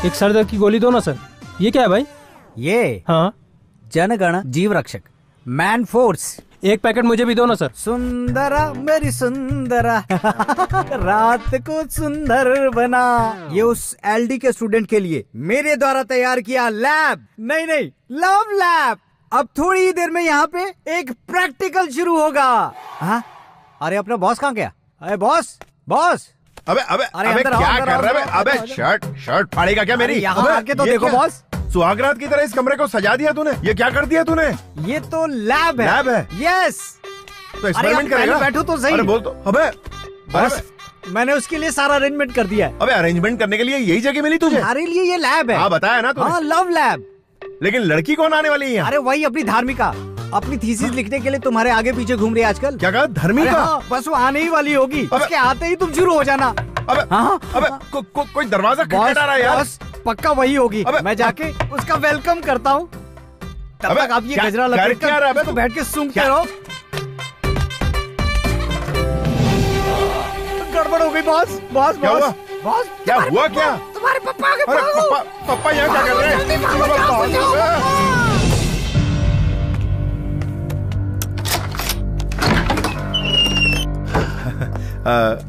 एक सर दर्द की गोली दो ना सर। ये क्या है भाई? ये हाँ जनगण जीव रक्षक मैन फोर्स। एक पैकेट मुझे भी दो ना सर। सुंदरा मेरी सुंदरा रात को सुंदर बना। ये उस एलडी के स्टूडेंट के लिए मेरे द्वारा तैयार किया लैब, नहीं लव लैब। अब थोड़ी ही देर में यहाँ पे एक प्रैक्टिकल शुरू होगा। हाँ? अरे अपना बॉस कहाँ गया? अरे बॉस अबे क्या कर रहा है? अबे शर्ट फाड़ेगा क्या मेरी? यहाँ आके तो देखो बॉस। सुहागरात की तरह इस कमरे को सजा दिया तूने। ये क्या कर दिया तूने? ये तो लैब है। लैब है? यस। तो एक्सपेरिमेंट करेगा? बैठो तो सही। अरे बोल तो। अबे बॉस मैंने उसके लिए सारा अरेंजमेंट कर दिया है। अबे अरेंजमेंट करने के लिए यही जगह मिली तुझे? हमारे लिए ये लैब है। हाँ बताया ना तूने। हाँ लव लैब। लेकिन लड़की कौन आने वाली है यहाँ? अरे वही अपनी धार्मिका, अपनी थीसिस लिखने के लिए तुम्हारे आगे पीछे घूम रही है आजकल। क्या कहा? धर्मिका? हाँ, बस वो आने ही वाली होगी। उसके आते ही तुम शुरू हो जाना। कोई दरवाजा खटखटा रहा है यार। पक्का वही होगी। मैं जाके उसका वेलकम करता हूँ। तब तक आप ये गजरा लपेट तो बैठ के सूंघते रहो। गड़बड़ हो गई बॉस। क्या हुआ? क्या तुम्हारे पप्पा आगे पप्पा यहाँ क्या कर रहे हैं?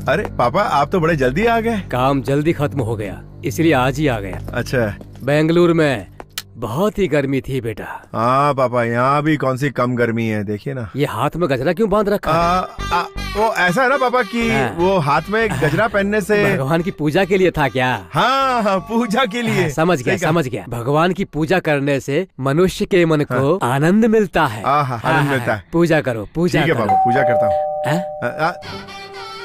अरे पापा आप तो बड़े जल्दी आ गए। काम जल्दी खत्म हो गया इसलिए आज ही आ गया। अच्छा। बेंगलुरु में बहुत ही गर्मी थी बेटा। हाँ पापा यहाँ भी कौन सी कम गर्मी है, देखिए ना। ये हाथ में गजरा क्यों बांध रखा है? वो ऐसा है ना पापा कि वो हाथ में गजरा पहनने से भगवान की पूजा के लिए था क्या? हाँ पूजा के लिए। समझ गया। भगवान की पूजा करने से मनुष्य के मन को आनंद मिलता है। आनंद मिलता है। पूजा करो। ठीक है पापा पूजा करता हूँ।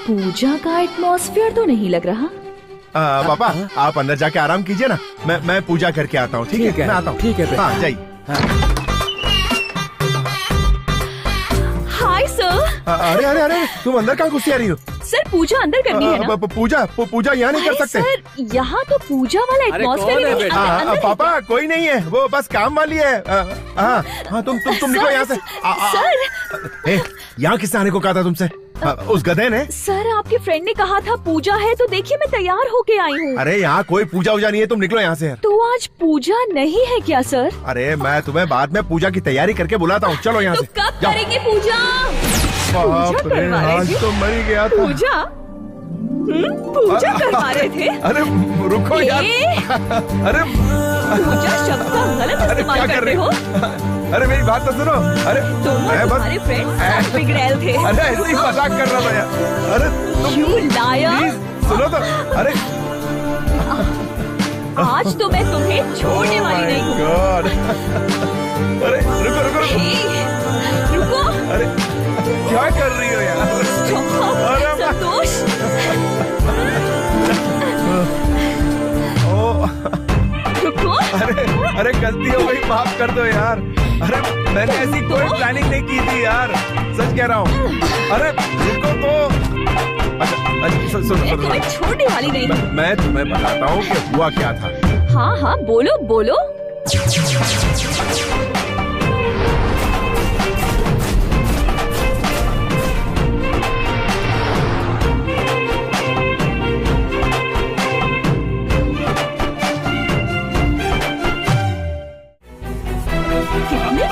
पूजा का एटमॉस्फेयर तो नहीं लग रहा। पापा आप अंदर जाके आराम कीजिए ना, मैं पूजा करके आता हूँ। ठीक है मैं आता हूँ। ठीक है। हाँ जाइए। Hi sir. अरे तुम अंदर कहाँ घुसी आ रही हो? सर पूजा अंदर करनी है ना। पूजा यहाँ नहीं कर सकते सर। यहाँ तो पूजा वाला एटमॉस्फेयर है। पापा कोई नहीं है, वो बस काम वाली है। हाँ तुम निकलो यहाँ से। सर यहाँ किसने आने को कहा था तुमसे? उस गधे ने। सर आपके फ्रेंड ने कहा था पूजा है, तो देखिए मैं तैयार होके आई हूँ। अरे यहाँ कोई पूजा वूजा नहीं है, तुम निकलो यहाँ से यार। तो आज पूजा नहीं है क्या सर? अरे मैं तुम्हें बाद में पूजा की तैयारी करके बुलाता हूँ, चलो यहाँ से। कब करेंगे पूजा? बाप रे आज तो मर ही गया था। पूजा करवा रहे थे? अरे रुको यार। अरे पूजा शब्द का गलत इस्तेमाल कर रहे हो। अरे मेरी बात तो सुनो। अरे तुम्हारे फ्रेंड बिगड़ैल थे। अरे ऐसे ही मजाक कर रहा था यार। अरे तुम लायर। सुनो तो। अरे आज तो मैं तुम्हें छोड़ने वाली नहीं हूँ। अरे रुको। रुको। अरे क्या कर रही हो यार? संतोष। रुको। अरे गलती हो गई, माफ कर दो यार। अरे मैंने ऐसी कोई प्लानिंग नहीं की थी यार, सच कह रहा हूँ। अरे रुको तो। अच्छा मैं तुम्हें छोड़ने वाली नहीं हूँ। मैं तुम्हें बताता हूँ कि हुआ क्या था। हाँ बोलो।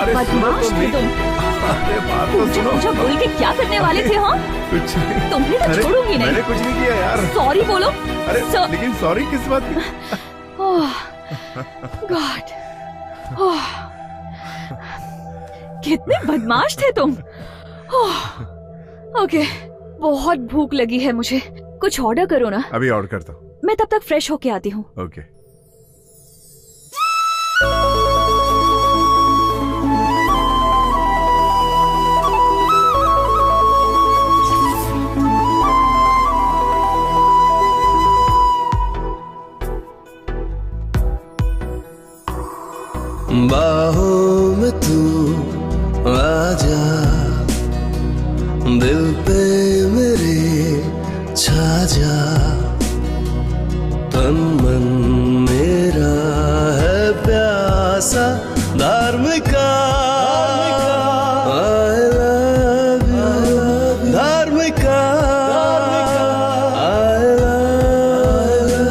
बदमाश थे तुम। पूजा बोल के क्या करने वाले थे? हाँ कुछ नहीं। तुम्हें तो छोड़ूंगी नहीं। मैंने कुछ नहीं किया यार। सॉरी बोलो। अरे लेकिन सॉरी किस बात की? गॉड कितने बदमाश थे तुम। ओके बहुत भूख लगी है मुझे, कुछ ऑर्डर करो ना। अभी ऑर्डर करता हूँ। मैं तब तक फ्रेश होके आती हूँ। ओके। बाहों में तू आजा, दिल पे मेरे छा जा, तन मन मेरा है प्यासा Dharmika, I love you Dharmika, I love you।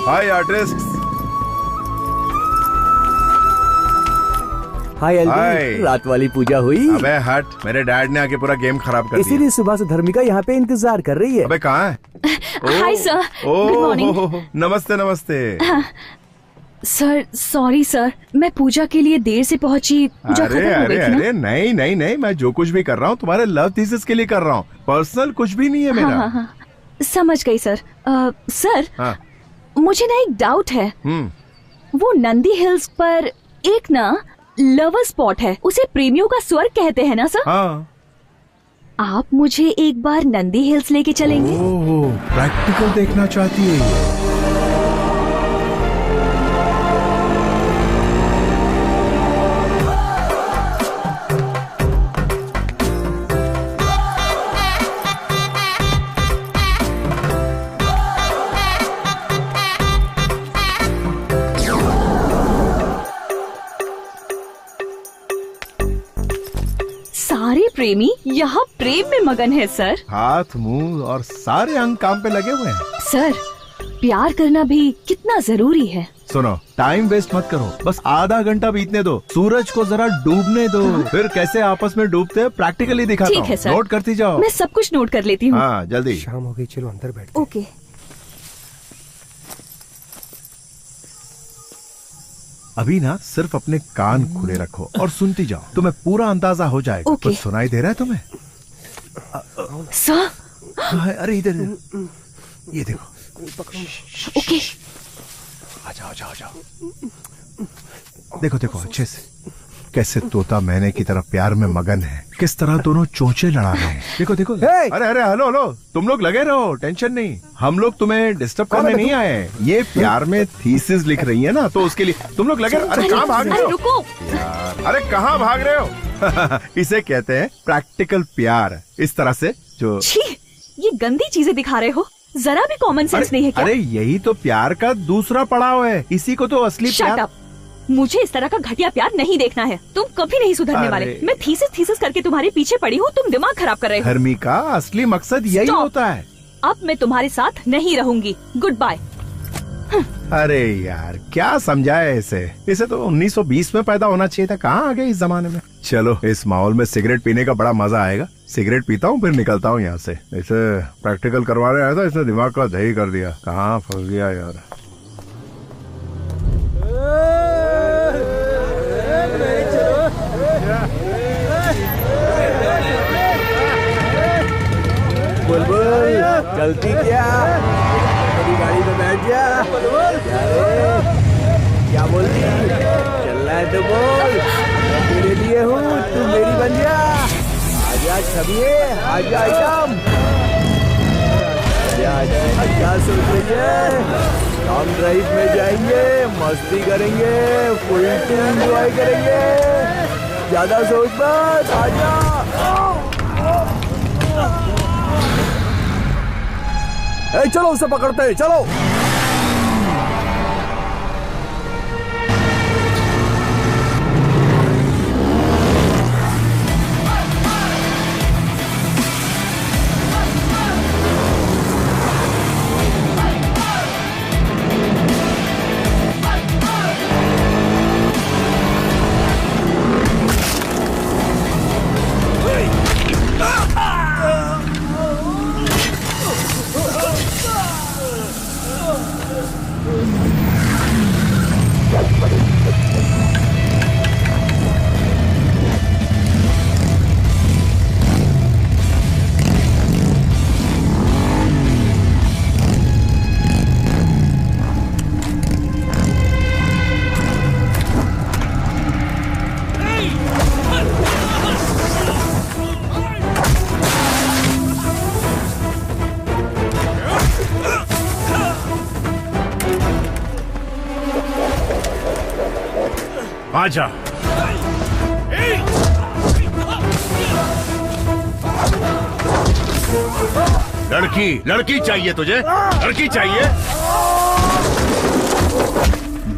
Hi artist. Hi hi. Elvin, रात वाली पूजा हुई? अबे हट, मेरे डैड ने आके पूरा गेम खराब कर दिया। इसीलिए सुबह से धर्मिका यहाँ पे इंतजार कर रही है। अबे कहाँ है? Hi sir, good morning. नमस्ते नमस्ते। सर सॉरी सर, मैं पूजा के लिए देर से पहुंची। पूजा अरे खत्म हो अरे गई थी ना। अरे नहीं नहीं नहीं, मैं जो कुछ भी कर रहा हूँ तुम्हारे लव थीसिस के लिए कर रहा हूँ, पर्सनल कुछ भी नहीं है मेरा। हाँ, समझ गई सर। सर हाँ। मुझे ना एक डाउट है। हम्म। वो नंदी हिल्स पर एक ना लवर स्पॉट है, उसे प्रेमियों का स्वर्ग कहते हैं ना सर? हाँ। आप मुझे एक बार नंदी हिल्स लेके चलेंगे? ओह, प्रैक्टिकल देखना चाहती है ये। सारे प्रेमी यहाँ प्रेम में मगन है सर। हाथ मुंह और सारे अंग काम पे लगे हुए हैं। सर प्यार करना भी कितना जरूरी है। सुनो, टाइम वेस्ट मत करो, बस आधा घंटा बीतने दो, सूरज को जरा डूबने दो, फिर कैसे आपस में डूबते हैं प्रैक्टिकली दिखाता ठीक हूँ। है सर, नोट करती जाओ। मैं सब कुछ नोट कर लेती हूँ। हाँ जल्दी। शाम हो गई, चलो अंदर बैठ। ओके। अभी ना सिर्फ अपने कान खुले रखो और सुनती जाओ, तुम्हें पूरा अंदाजा हो जाएगा। ओके। कुछ सुनाई दे रहा है तुम्हें? सर अरे इधर ये देखो। ओके। आ जाओ जाओ जाओ। देखो देखो अच्छे से, कैसे तोता मैने की तरह प्यार में मगन है, किस तरह दोनों चोंचे लड़ा रहे हैं। देखो देखो। अरे अरे हेलो हेलो, तुम लोग लगे रहो, टेंशन नहीं, हम लोग तुम्हें डिस्टर्ब करने नहीं आए। ये प्यार में थीसिस लिख रही है ना, तो उसके लिए तुम लोग लगे। अरे कहाँ भाग रहे हो? रुको यार, अरे कहाँ भाग रहे हो? इसे कहते हैं प्रैक्टिकल प्यार। इस तरह से जो छी, ये गंदी चीजें दिखा रहे हो, जरा भी कॉमन सेंस नहीं है क्या? अरे यही तो प्यार का दूसरा पड़ाव है, इसी को तो असली Shut प्यार। up! मुझे इस तरह का घटिया प्यार नहीं देखना है। तुम कभी नहीं सुधरने वाले। मैं थीसिस करके तुम्हारे पीछे पड़ी हूँ, तुम दिमाग खराब कर रहे हो। धर्मी का असली मकसद यही Stop! होता है। अब मैं तुम्हारे साथ नहीं रहूंगी। Goodbye. अरे यार क्या समझाया इसे तो 1920 में पैदा होना चाहिए था, कहाँ आ गए इस जमाने में। चलो, इस माहौल में सिगरेट पीने का बड़ा मजा आएगा। सिगरेट पीता हूँ फिर निकलता हूँ यहाँ से। इसे प्रैक्टिकल करवाने आया था, इसने दिमाग का दही कर दिया। कहाँ फंस गया यार। बुलबुल चलती क्या? मेरी गाड़ी में बैठ जा। क्या बोलती? चलना है तो बोल, मैं तेरे लिए हूँ, तू मेरी बन जा। आजा छबिए, आजा आइटम। क्या सोच रही है? लॉन्ग ड्राइव में जाएंगे, मस्ती करेंगे, फुल एंजॉय करेंगे। ज्यादा सोच मत, आजा। चलो उसे पकड़ते हैं, चलो। आजा। लड़की चाहिए तुझे? लड़की चाहिए?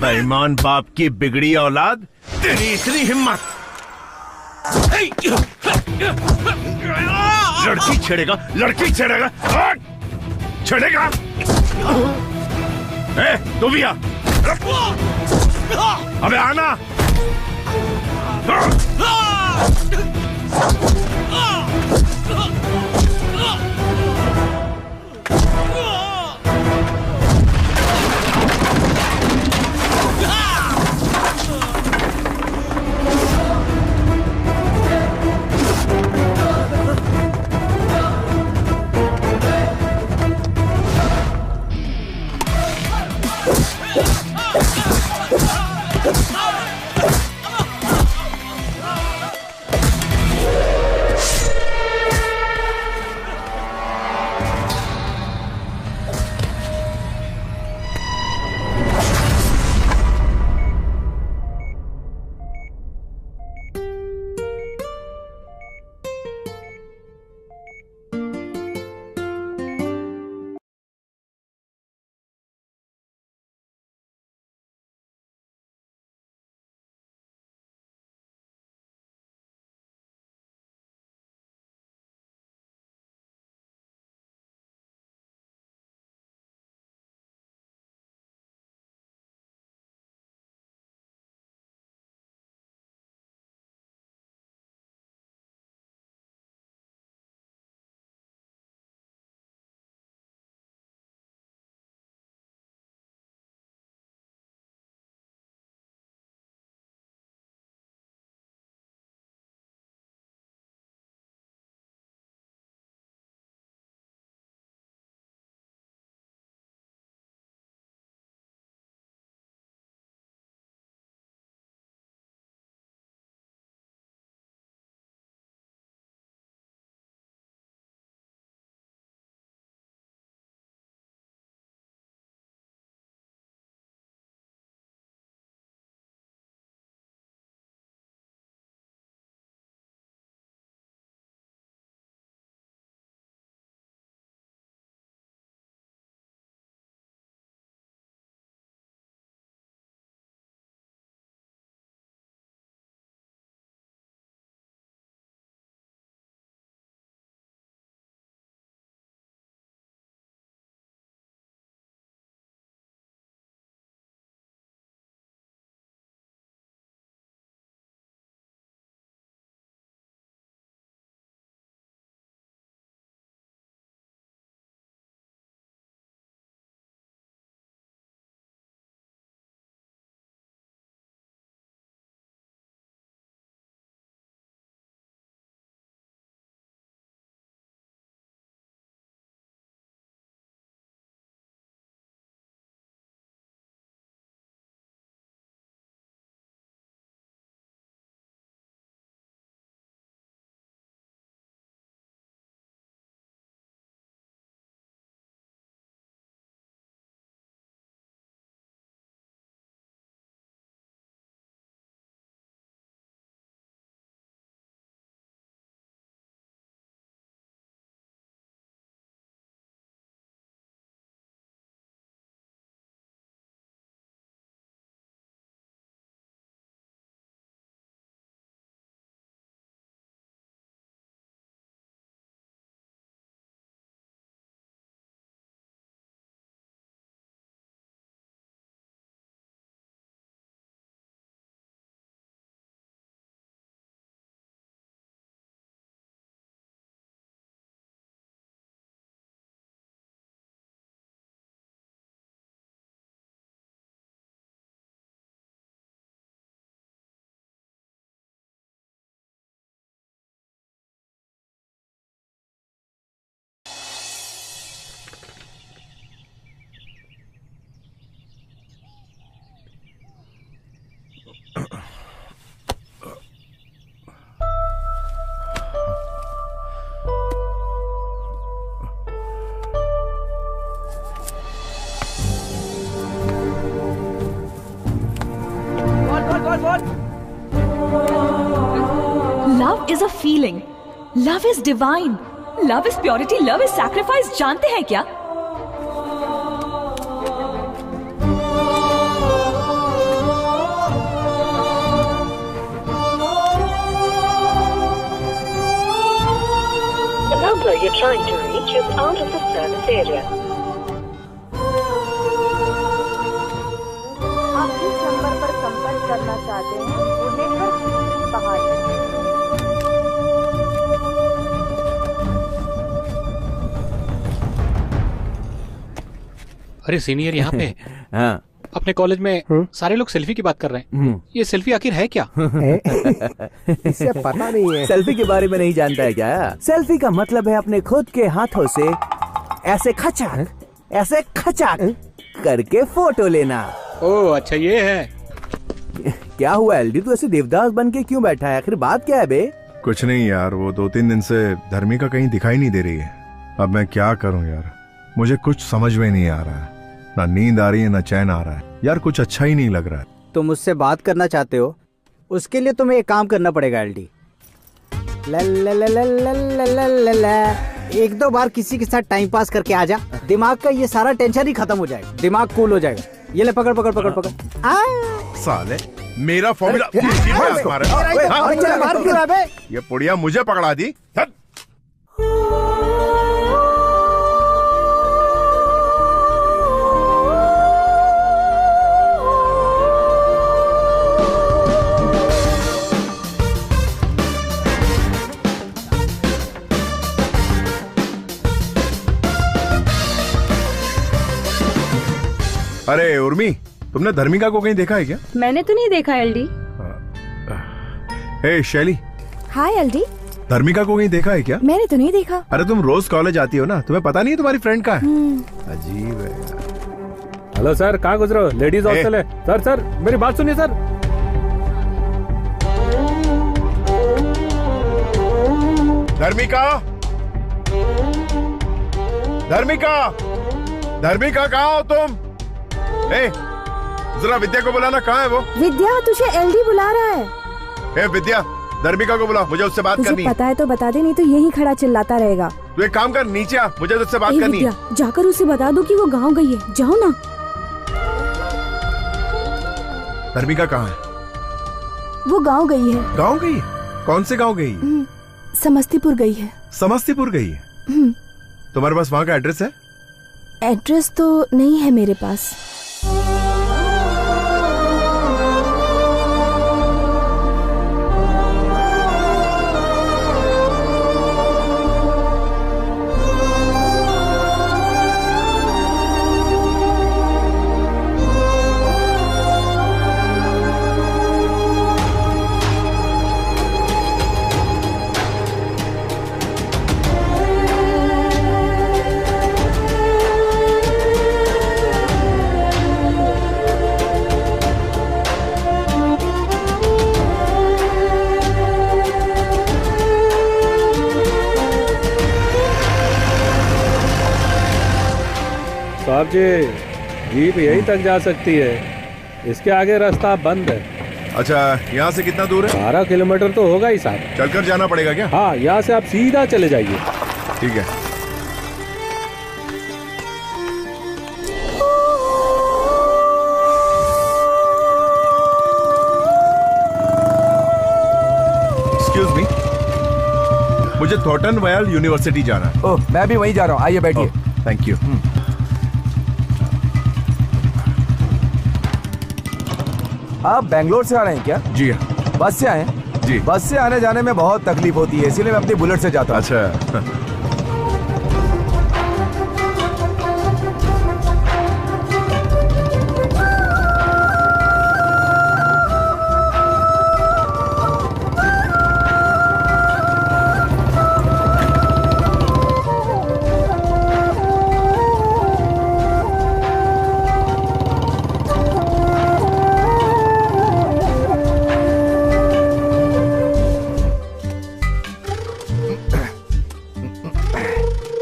बेईमान बाप की बिगड़ी औलाद, तेरी इतनी हिम्मत! लड़की छेड़ेगा? छेड़ेगा? तू भी आ। अबे आना। बोल love is a feeling, love is divine, love is purity, love is sacrifice. जानते हैं क्या? The number you're trying to reach is out of the service area. आप जिस नंबर पर संपर्क करना चाहते हैं वो नेटवर्क से बाहर है। अरे सीनियर यहाँ पे। हाँ। अपने कॉलेज में सारे लोग सेल्फी की बात कर रहे हैं। ये सेल्फी आखिर है क्या? इसे पता नहीं है। सेल्फी के बारे में नहीं जानता है क्या? सेल्फी का मतलब है अपने खुद के हाथों से ऐसे खचाक करके फोटो लेना। ओह अच्छा ये है। क्या हुआ एलडी, तू ऐसे देवदास बन के क्यों बैठा है? आखिर बात क्या है बे? कुछ नहीं यार, वो 2-3 दिन से धर्मिका कहीं दिखाई नहीं दे रही है। अब मैं क्या करूं यार, मुझे कुछ समझ में नहीं आ रहा है। ना नींद आ रही है ना चैन आ रहा है यार, कुछ अच्छा ही नहीं लग रहा है। तुम मुझसे बात करना चाहते हो, उसके लिए तुम्हें एक काम करना पड़ेगा एलडी। एक दो बार किसी के साथ टाइम पास करके आ जा, दिमाग का ये सारा टेंशन ही खत्म हो जाएगा, दिमाग कूल हो जाएगा। ये ले पकड़ पकड़ पकड़ पकड़। साले मेरा फॉर्मूला ये पुड़िया मुझे पकड़ा दी। अरे उर्मी, तुमने धर्मिका को कहीं देखा है क्या? मैंने तो नहीं देखा एलडी। हे शैली। हाय एलडी। धर्मिका को कहीं देखा है क्या? मैंने तो नहीं देखा। अरे तुम रोज कॉलेज आती हो ना, तुम्हें पता नहीं है तुम्हारी फ्रेंड का है? अजीब है। हेलो सर, कहाँ गुजरे हो? लेडीज हॉस्टल है। सर सर मेरी बात सुनिए सर। धर्मिका, धर्मिका, धर्मिका कहाँ हो तुम? जरा विद्या को बुलाना, कहाँ है वो? विद्या, तुझे एलडी बुला रहा है। विद्या, धर्मिका को बुला, मुझे उससे बात करनी है। पता है तो बता दे, नहीं तो यही खड़ा चिल्लाता रहेगा। तू एक काम कर, नीचे आ, मुझे उससे बात करनी है। जाकर उसे बता दो कि वो गांव गई है, जाओ ना। धर्मिका कहाँ है? वो गांव गई है। गांव गई है? कौन से गांव गई? समस्तीपुर गई है। समस्तीपुर गई है? तुम्हारे पास वहाँ का एड्रेस है? एड्रेस तो नहीं है मेरे पास। साहब जी, जीप यहीं तक जा सकती है, इसके आगे रास्ता बंद है। अच्छा, यहाँ से कितना दूर है? 12 किलोमीटर तो होगा ही साहब। चलकर जाना पड़ेगा क्या? हाँ, यहाँ से आप सीधा चले जाइए। ठीक है। एक्सक्यूज मी, मुझे थॉर्टन वॉयल यूनिवर्सिटी जाना है। ओह, मैं भी वहीं जा रहा हूँ, आइए बैठिए। Thank you. आप बेंगलोर से आ रहे हैं क्या? जी हाँ। बस से आए हैं? जी। बस से आने जाने में बहुत तकलीफ होती है, इसीलिए मैं अपनी बुलेट से जाता हूँ। अच्छा।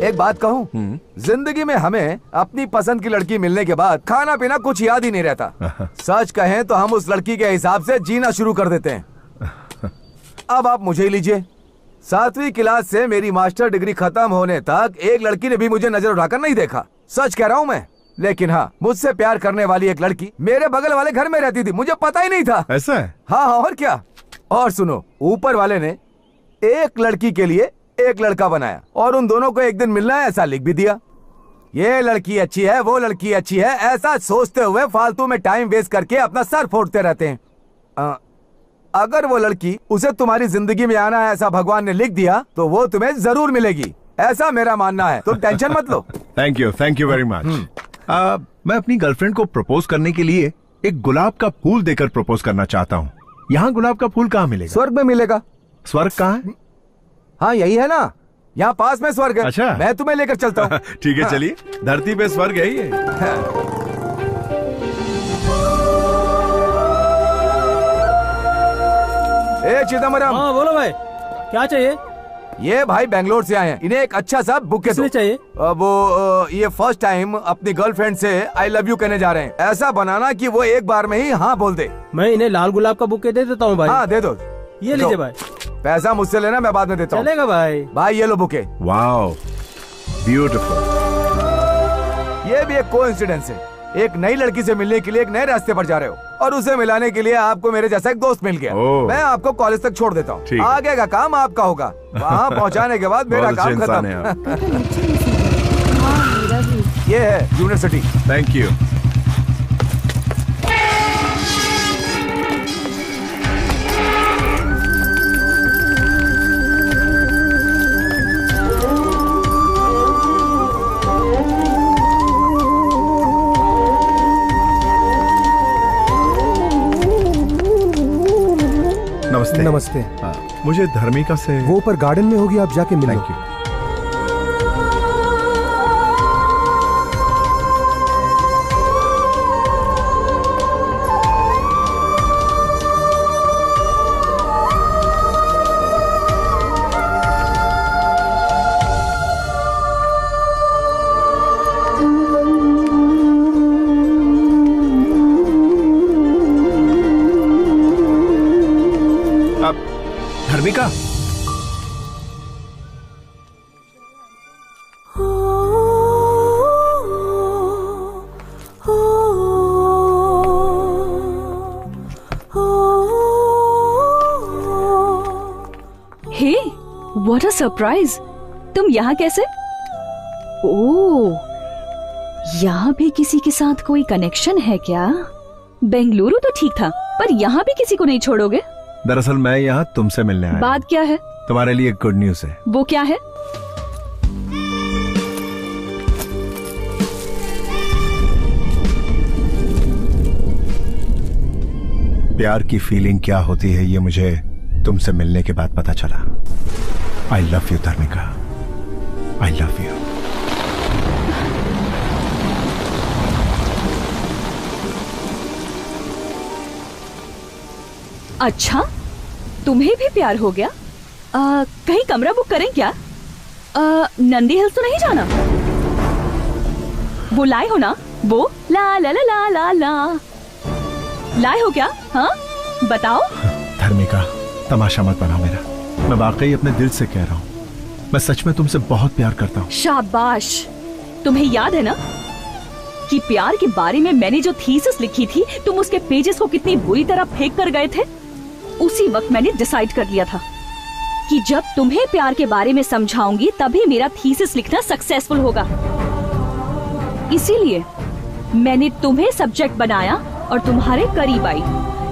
एक बात कहूँ, जिंदगी में हमें अपनी पसंद की लड़की मिलने के बाद खाना पीना कुछ याद ही नहीं रहता। सच कहें तो हम उस लड़की के हिसाब से जीना शुरू कर देते हैं। अब आप मुझे ही लीजिए, 7वीं क्लास से मेरी मास्टर डिग्री खत्म होने तक एक लड़की ने भी मुझे नजर उठाकर नहीं देखा। सच कह रहा हूँ मैं। लेकिन हाँ, मुझसे प्यार करने वाली एक लड़की मेरे बगल वाले घर में रहती थी, मुझे पता ही नहीं था। ऐसा है? हाँ हाँ, और क्या। और सुनो, ऊपर वाले ने एक लड़की के लिए एक लड़का बनाया और उन दोनों को एक दिन मिलना है ऐसा लिख भी दिया। ये लड़की अच्छी है, वो लड़की अच्छी है, ऐसा सोचते हुए फालतू में टाइम वेस्ट करके अपना सर फोड़ते रहते हैं। अगर वो लड़की उसे तुम्हारी जिंदगी में आना है ऐसा भगवान ने लिख दिया तो वो तुम्हें जरूर मिलेगी, ऐसा मेरा मानना है। तुम टेंशन मत लो। Thank you very much. मैं अपनी गर्लफ्रेंड को प्रपोज करने के लिए एक गुलाब का फूल देकर प्रपोज करना चाहता हूँ। यहाँ गुलाब का फूल कहाँ मिलेगा? स्वर्ग में मिलेगा। स्वर्ग कहाँ है? हाँ यही है ना, यहाँ पास में स्वर्ग है। अच्छा, मैं तुम्हें लेकर चलता हूँ। ठीक है, चलिए। धरती पे स्वर्ग है ये। ए चिदम्बरम। हाँ बोलो भाई, क्या चाहिए? ये भाई बेंगलोर से आए हैं, इन्हें एक अच्छा सा बुके दो। चाहिए? वो ये फर्स्ट टाइम अपनी गर्लफ्रेंड से आई लव यू कहने जा रहे हैं। ऐसा बनाना कि वो एक बार में ही हाँ बोल दे। मैं इन्हें लाल गुलाब का बुके दे देता हूँ भाई। हाँ दे दो। ये लीजिए भाई। पैसा मुझसे लेना, मैं बाद में देता हूँ। चलेगा भाई। भाई ये लो बुके। Wow, beautiful. ये भी एक कोइंसिडेंस है। एक नई लड़की से मिलने के लिए एक नए रास्ते पर जा रहे हो और उसे मिलाने के लिए आपको मेरे जैसा एक दोस्त मिल गया। मैं आपको कॉलेज तक छोड़ देता हूँ, आगे का काम आपका होगा। वहाँ पहुँचाने के बाद मेरा काम खत्म। ये है यूनिवर्सिटी। Thank you. नमस्ते। मुझे धर्मिका से वो ऊपर गार्डन में होगी, आप जाके मिलो। Thank you. Dharmika, hey, what a surprise! तुम यहाँ कैसे? ओह, यहाँ भी किसी के साथ कोई कनेक्शन है क्या? बेंगलुरु तो ठीक था, पर यहाँ भी किसी को नहीं छोड़ोगे? दरअसल मैं यहाँ तुमसे मिलने आया। बात क्या है? तुम्हारे लिए गुड न्यूज है। वो क्या है? प्यार की फीलिंग क्या होती है ये मुझे तुमसे मिलने के बाद पता चला। I love you Dharmika, I love you. अच्छा, तुम्हें भी प्यार हो गया? कहीं कमरा बुक करें क्या? नंदी हिल्स तो नहीं जाना? वो लाए हो ना? वो ला ला ला ला ला ला लाए हो क्या? हाँ बताओ। धर्मिका, तमाशा मत बनाओ मेरा, मैं वाकई अपने दिल से कह रहा हूँ। मैं सच में तुमसे बहुत प्यार करता हूँ। शाबाश। तुम्हें याद है ना कि प्यार के बारे में मैंने जो थीसिस लिखी थी, तुम उसके पेजेस को कितनी बुरी तरह फेंक कर गए थे? उसी वक्त मैंने डिसाइड कर लिया था कि जब तुम्हें प्यार के बारे में समझाऊंगी तभी मेरा थीसिस लिखना सक्सेसफुल होगा। इसीलिए मैंने तुम्हें सब्जेक्ट बनाया और तुम्हारे करीब आई।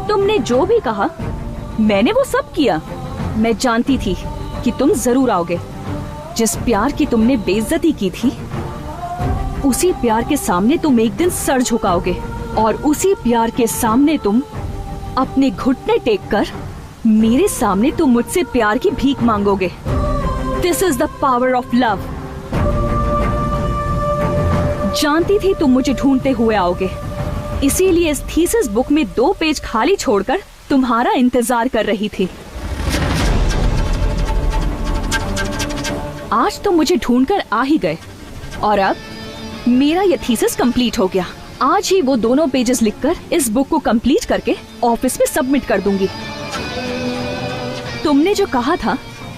तुमने जो भी कहा मैंने वो सब किया। मैं जानती थी कि तुम जरूर आओगे। जिस प्यार की तुमने बेइज्जती की थी, उसी प्यार के सामने तुम एक दिन सर झुकाओगे और उसी प्यार के सामने तुम अपने घुटने टेक कर मेरे सामने तुम मुझसे प्यार की भीख मांगोगे। This is the power of love. जानती थी तुम मुझे ढूंढते हुए आओगे, इसीलिए इस थीसिस बुक में 2 पेज खाली छोड़कर तुम्हारा इंतजार कर रही थी। आज तुम मुझे ढूंढकर आ ही गए और अब मेरा यह थीसिस कंप्लीट हो गया। आज ही वो दोनों पेजेस लिखकर इस बुक को कंप्लीट करके ऑफिस में सबमिट कर दूंगी। तुमने जो कहा था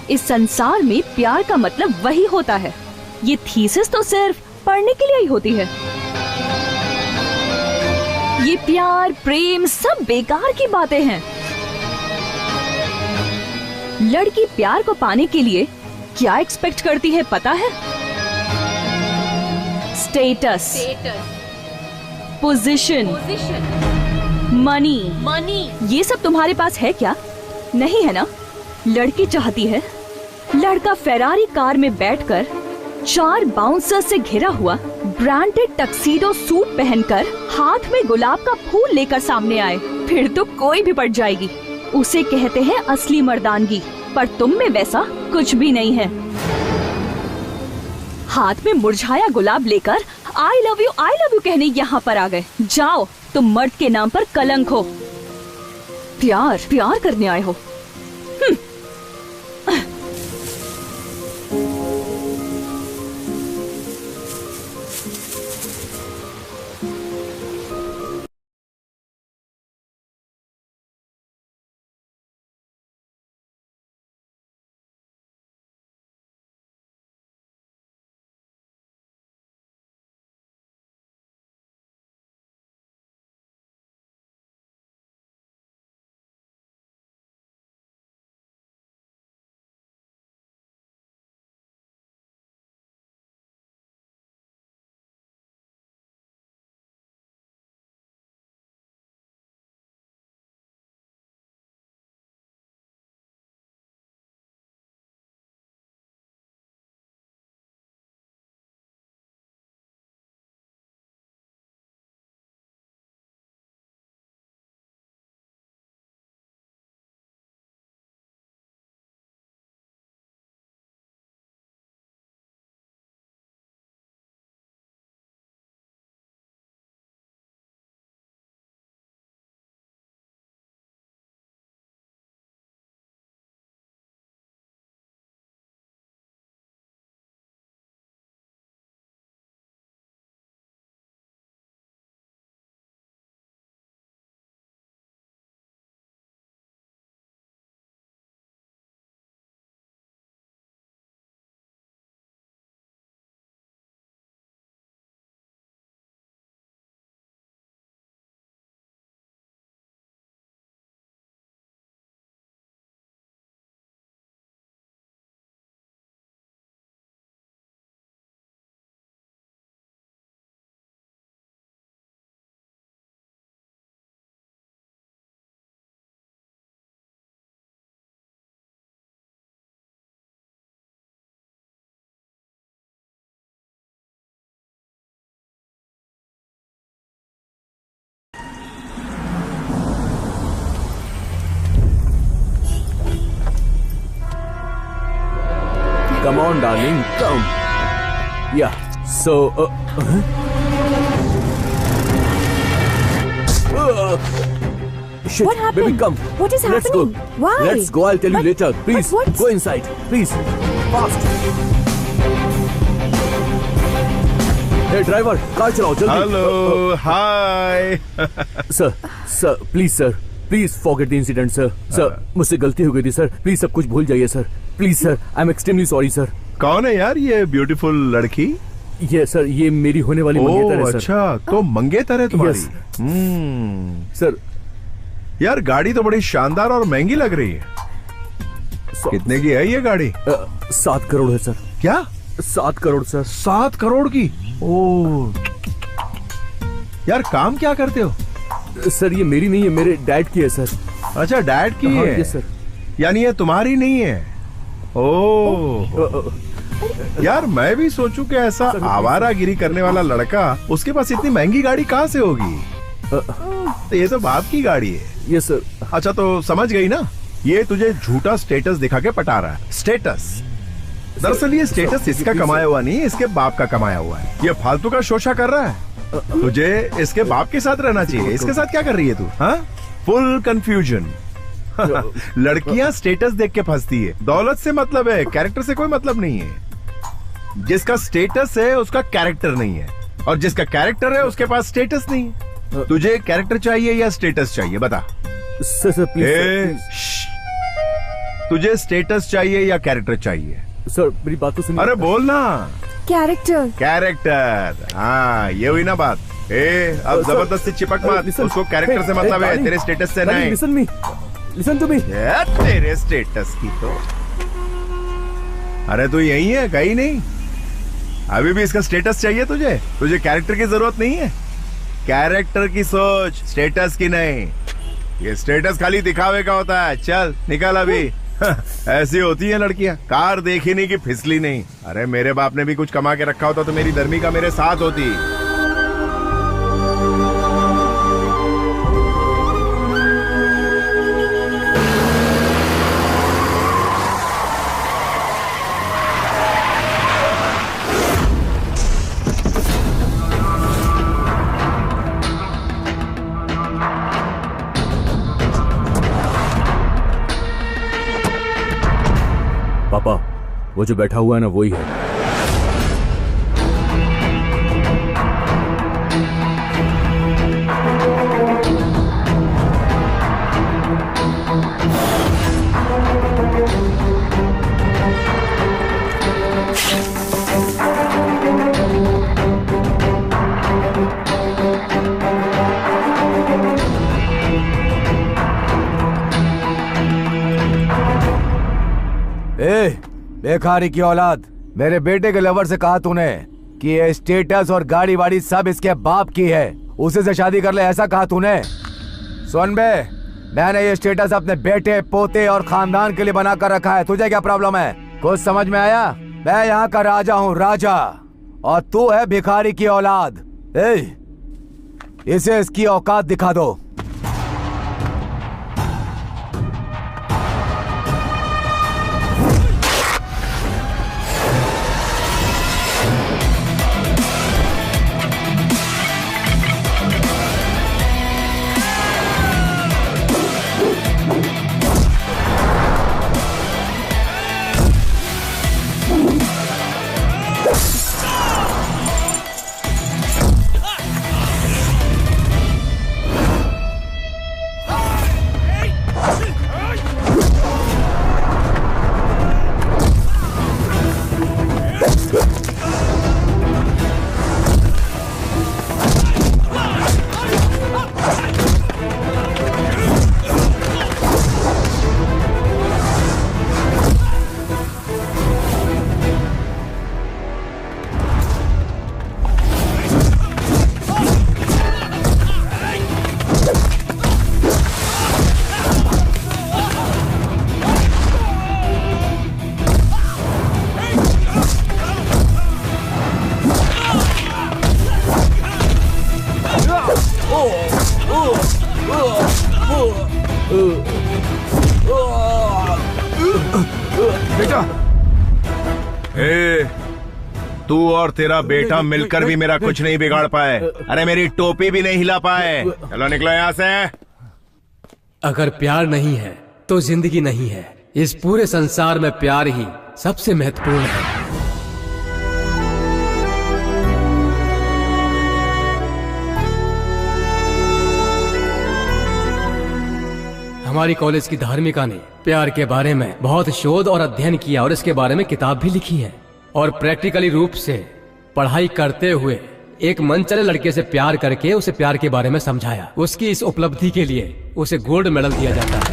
इस संसार में प्यार का मतलब वही होता है। ये थीसिस तो सिर्फ पढ़ने के लिए ही होती है। ये प्यार प्रेम सब बेकार की बातें हैं। लड़की प्यार को पाने के लिए क्या एक्सपेक्ट करती है पता है? Status, position, money. ये सब तुम्हारे पास है क्या? नहीं है ना? लड़की चाहती है लड़का फेरारी कार में बैठकर 4 बाउंसर से घिरा हुआ ब्रांडेड टक्सीडो सूट पहनकर हाथ में गुलाब का फूल लेकर सामने आए। फिर तो कोई भी पड़ जाएगी। उसे कहते हैं असली मर्दानगी। पर तुम में वैसा कुछ भी नहीं है। हाथ में मुरझाया गुलाब लेकर आई लव यू कहने यहाँ पर आ गए। जाओ, तुम मर्द के नाम पर कलंक हो। प्यार करने आए हो। Come on, darling, come. Yeah, so... Shit, What happened? baby, come. What is Let's happening? go. Why? Let's go, I'll tell you later. Please, what? go inside. Please, fast. Hey, driver, car चलाओ, जल्दी. Hello, hi. Sir, please, sir. Please forget the incident sir. Sir मुझसे गलती हो गई थी sir, please सब कुछ भूल जाइए sir. Please sir, I am extremely sorry sir. कौन है यार ये ब्यूटीफुल लड़की? ये सर, ये मेरी होने वाली मंगेतर है सर। अच्छा, तो मंगेतर है तुम्हारी? सर यार गाड़ी तो बड़ी शानदार और महंगी लग रही है। कितने की है ये गाड़ी? 7 करोड़ है सर। क्या? 7 करोड़ सर। 7 करोड़ की? ओ यार काम क्या करते हो? सर ये मेरी नहीं है, मेरे डैड की है सर। अच्छा, डैड की है? Yes sir. यानी ये तुम्हारी नहीं है? ओ यार मैं भी सोचूं कि ऐसा आवारागिरी करने वाला लड़का, उसके पास इतनी महंगी गाड़ी कहाँ से होगी? तो ये तो बाप की गाड़ी है। Yes sir. अच्छा तो समझ गई ना, ये तुझे झूठा स्टेटस दिखा के पटा रहा है। स्टेटस, दरअसल ये स्टेटस इसका कमाया हुआ नहीं, इसके बाप का कमाया हुआ है। ये फालतू का शोशा कर रहा है। तुझे इसके बाप के साथ रहना चाहिए, इसके साथ क्या कर रही है तू? हाँ, फुल कंफ्यूजन। लड़कियां स्टेटस देख के फंसती है। दौलत से मतलब है, कैरेक्टर से कोई मतलब नहीं है। जिसका स्टेटस है उसका कैरेक्टर नहीं है, और जिसका कैरेक्टर है उसके पास स्टेटस नहीं है। तुझे कैरेक्टर चाहिए या स्टेटस चाहिए, बता। Sir please. तुझे स्टेटस चाहिए या कैरेक्टर चाहिए? सर मेरी बात तो सुनिए। अरे बोल ना। कैरेक्टर। कैरेक्टर, हाँ ये हुई ना बात। अब जबरदस्ती चिपक मत, उसको कैरेक्टर से मतलब है, तेरे स्टेटस से नहीं। Listen to me. तेरे स्टेटस की तो। अरे तू यही है, कहीं नहीं। अभी भी इसका स्टेटस चाहिए तुझे? तुझे कैरेक्टर की जरूरत नहीं है। कैरेक्टर की सोच, स्टेटस की नहीं। ये स्टेटस खाली दिखावे का होता है। चल निकल अभी। ऐसी होती है लड़कियां, कार देखी नहीं कि फिसली नहीं। अरे मेरे बाप ने भी कुछ कमा के रखा होता तो मेरी धर्मिका मेरे साथ होती। पापा, वो जो बैठा हुआ है ना वही है। बेकारी की औलाद, मेरे बेटे के लवर से कहा तूने कि ये स्टेटस और गाड़ी वाड़ी सब इसके बाप की है, उसे से शादी कर ले, ऐसा कहा तूने? सुन बे, मैंने ये स्टेटस अपने बेटे पोते और खानदान के लिए बना कर रखा है। तुझे क्या प्रॉब्लम है? कुछ समझ में आया? मैं यहाँ का राजा हूँ, राजा, और तू है भिखारी की औलाद। इसे इसकी औकात दिखा दो। तू और तेरा बेटा मिलकर भी मेरा कुछ नहीं बिगाड़ पाए। अरे मेरी टोपी भी नहीं हिला पाए। चलो निकलो यहाँ से। अगर प्यार नहीं है तो जिंदगी नहीं है। इस पूरे संसार में प्यार ही सबसे महत्वपूर्ण है। हमारी कॉलेज की धार्मिका ने प्यार के बारे में बहुत शोध और अध्ययन किया और इसके बारे में किताब भी लिखी है, और प्रैक्टिकली रूप से पढ़ाई करते हुए एक मनचले लड़के से प्यार करके उसे प्यार के बारे में समझाया। उसकी इस उपलब्धि के लिए उसे गोल्ड मेडल दिया जाता है।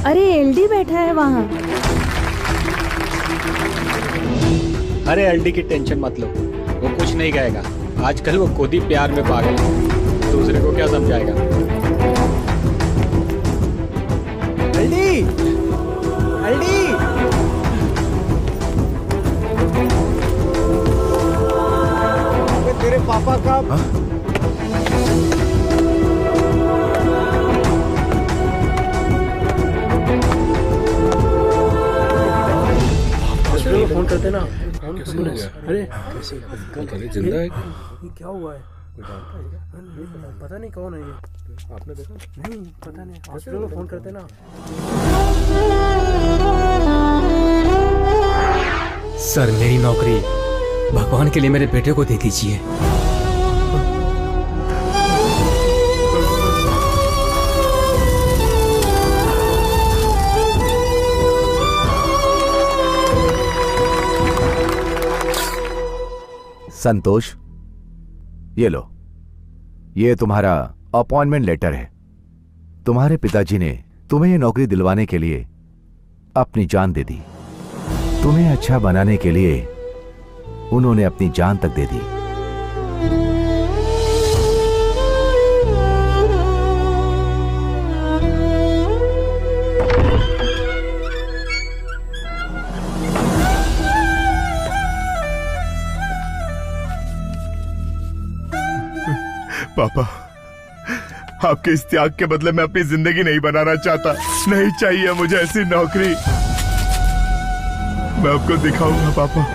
अरे एलडी बैठा है वहाँ। अरे एलडी की टेंशन मत लो, वो कुछ नहीं कहेगा। आजकल वो खुद ही प्यार में पागल है, दूसरे को क्या समझाएगा। एलडी, एलडी, तेरे पापा का फोन करते ना। अरे जिंदा है क्या हुआ है? पता नहीं कौन है ये। आपने देखा? नहीं पता नहीं, हॉस्पिटल में फोन करते ना। सर मेरी नौकरी भगवान के लिए मेरे बेटे को दे दीजिए। संतोष, ये लो, ये तुम्हारा अपॉइंटमेंट लेटर है। तुम्हारे पिताजी ने तुम्हें ये नौकरी दिलवाने के लिए अपनी जान दे दी। तुम्हें अच्छा बनाने के लिए उन्होंने अपनी जान तक दे दी। पापा, आपके इस त्याग के बदले मैं अपनी जिंदगी नहीं बनाना चाहता। नहीं चाहिए मुझे ऐसी नौकरी। मैं आपको दिखाऊंगा पापा,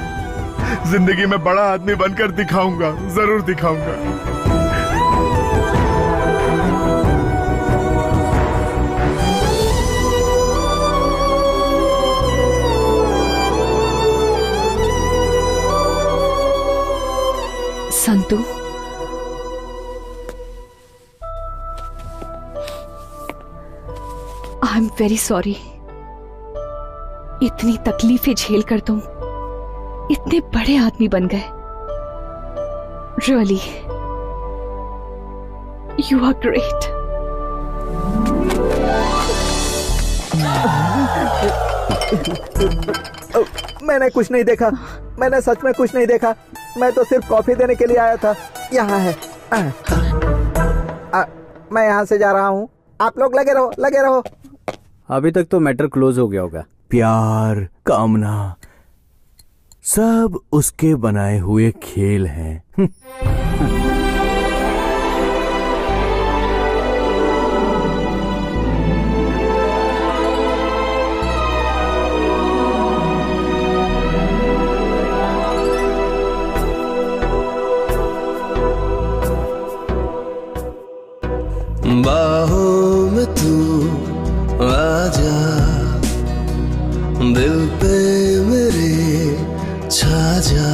जिंदगी में बड़ा आदमी बनकर दिखाऊंगा, जरूर दिखाऊंगा। Santu, I am very sorry. इतनी तकलीफें झेलकर तुम इतने बड़े आदमी बन गए। Really, you are great. मैंने कुछ नहीं देखा, मैंने सच में कुछ नहीं देखा। मैं तो सिर्फ कॉफी देने के लिए आया था। यहाँ है। मैं यहाँ से जा रहा हूँ, आप लोग लगे रहो, लगे रहो। अभी तक तो मैटर क्लोज हो गया होगा। प्यार, कामना, सब उसके बनाए हुए खेल हैं। बाहों में तू आजा, दिल पे मेरे छा जा।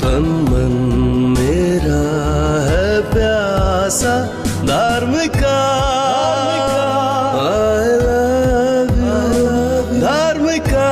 तन मन मेरा है प्यासा Dharmika. I love you, धार्मिका।